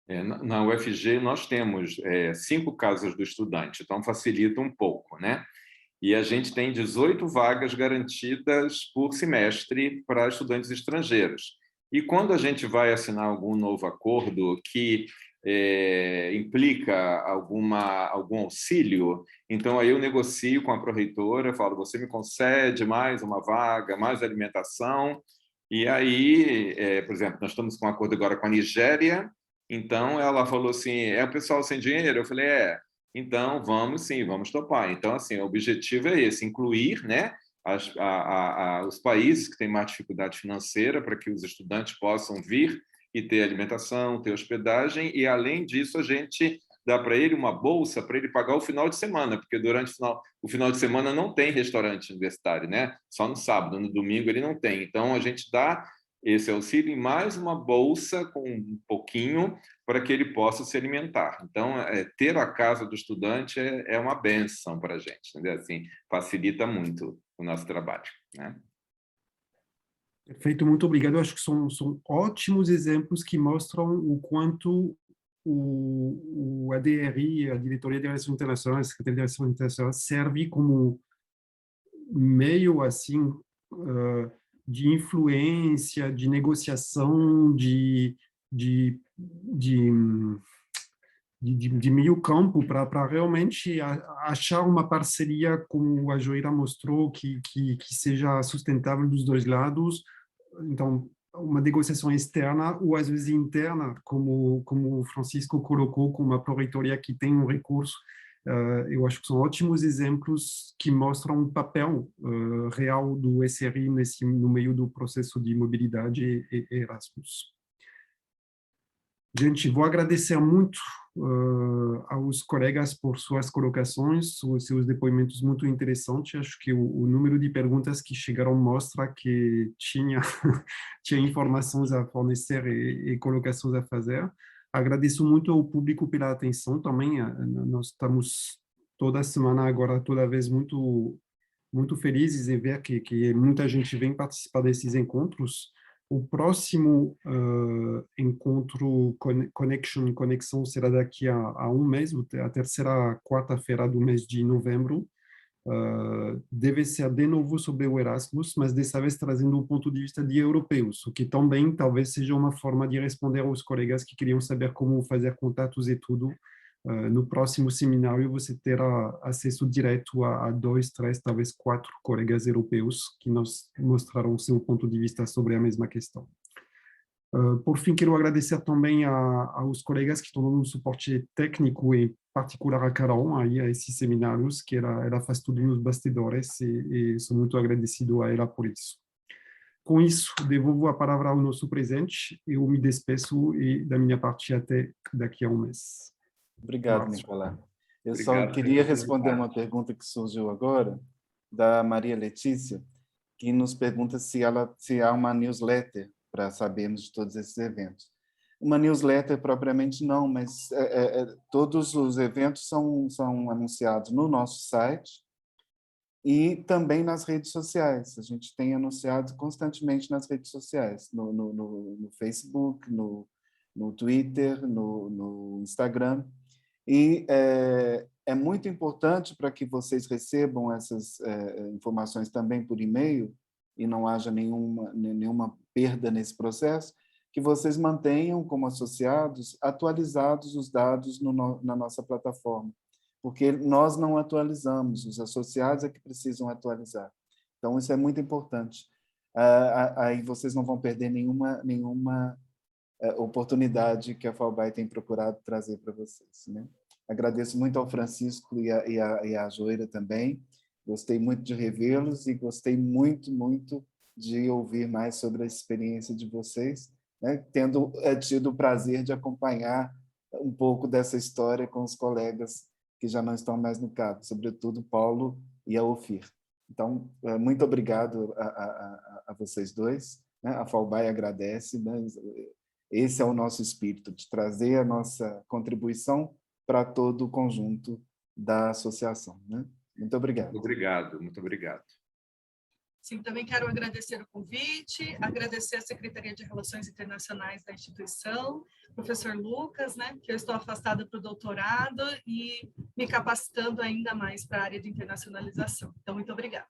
Na UFG, nós temos 5 casas do estudante, então facilita um pouco, né? E a gente tem 18 vagas garantidas por semestre para estudantes estrangeiros. E quando a gente vai assinar algum novo acordo que implica algum auxílio, então aí eu negocio com a pró-reitora, falo, você me concede mais uma vaga, mais alimentação, e aí, por exemplo, nós estamos com um acordo agora com a Nigéria. Então, ela falou assim, o pessoal sem dinheiro? Eu falei, então vamos sim, vamos topar. Então, assim, o objetivo é esse, incluir, né, os países que têm mais dificuldade financeira para que os estudantes possam vir e ter alimentação, ter hospedagem, e, além disso, a gente dá para ele uma bolsa para ele pagar o final de semana, porque durante o final de semana não tem restaurante universitário, né? Só no sábado, no domingo ele não tem. Então, a gente dá esse auxílio e mais uma bolsa com um pouquinho para que ele possa se alimentar. Então, ter a casa do estudante é uma bênção para a gente, entendeu? Assim, facilita muito o nosso trabalho, né? Perfeito, muito obrigado. Eu acho que são ótimos exemplos que mostram o quanto o ADRI, a Diretoria de Relações Internacionais, a Secretaria de Relações Internacionais, serve como meio, assim, de influência, de negociação, de meio campo para realmente achar uma parceria, como a Joira mostrou, que seja sustentável dos dois lados. Então, uma negociação externa ou às vezes interna, como o Francisco colocou, com uma pró-reitoria que tem um recurso. Eu acho que são ótimos exemplos que mostram o papel real do SRI no meio do processo de mobilidade e Erasmus. Gente, vou agradecer muito aos colegas por suas colocações, seus depoimentos muito interessantes. Acho que o número de perguntas que chegaram mostra que tinha informações a fornecer e colocações a fazer. Agradeço muito ao público pela atenção também. Nós estamos toda semana agora, toda vez muito felizes em ver que muita gente vem participar desses encontros. O próximo encontro Conexão será daqui a um mês, a terceira quarta-feira do mês de novembro. Deve ser de novo sobre o Erasmus, mas dessa vez trazendo o ponto de vista de europeus, o que também talvez seja uma forma de responder aos colegas que queriam saber como fazer contatos e tudo. No próximo seminário você terá acesso direto a 2, 3, talvez 4 colegas europeus que nos mostrarão seu ponto de vista sobre a mesma questão. Por fim, quero agradecer também aos colegas que estão dando um suporte técnico, em particular a Carol, aí, a esses seminários, que ela faz tudo nos bastidores e sou muito agradecido a ela por isso. Com isso, devolvo a palavra ao nosso presidente, eu me despeço e da minha parte até daqui a um mês. Obrigado, Nicolás. Eu Obrigado, só queria responder uma pergunta que surgiu agora, da Maria Letícia, que nos pergunta se há uma newsletter para sabermos de todos esses eventos. Uma newsletter propriamente não, mas todos os eventos são anunciados no nosso site e também nas redes sociais. A gente tem anunciado constantemente nas redes sociais, no Facebook, no Twitter, no Instagram. E é muito importante para que vocês recebam essas informações também por e-mail e não haja nenhuma perda nesse processo, que vocês mantenham como associados atualizados os dados na nossa plataforma, porque nós não atualizamos, os associados é que precisam atualizar. Então, isso é muito importante. Aí vocês não vão perder nenhuma oportunidade que a FAUBAI tem procurado trazer para vocês, né? Agradeço muito ao Francisco e à Joira também. Gostei muito de revê-los e gostei muito de ouvir mais sobre a experiência de vocês, né? Tendo tido o prazer de acompanhar um pouco dessa história com os colegas que já não estão mais no CAP, sobretudo Paulo e a Ofir. Então, muito obrigado a vocês dois, né? A FAUBAI agradece, né? Esse é o nosso espírito, de trazer a nossa contribuição para todo o conjunto da associação, né? Muito obrigado. Muito obrigado. Sim, também quero agradecer o convite, agradecer a Secretaria de Relações Internacionais da instituição, professor Lucas, né, que eu estou afastada para o doutorado e me capacitando ainda mais para a área de internacionalização. Então, muito obrigada.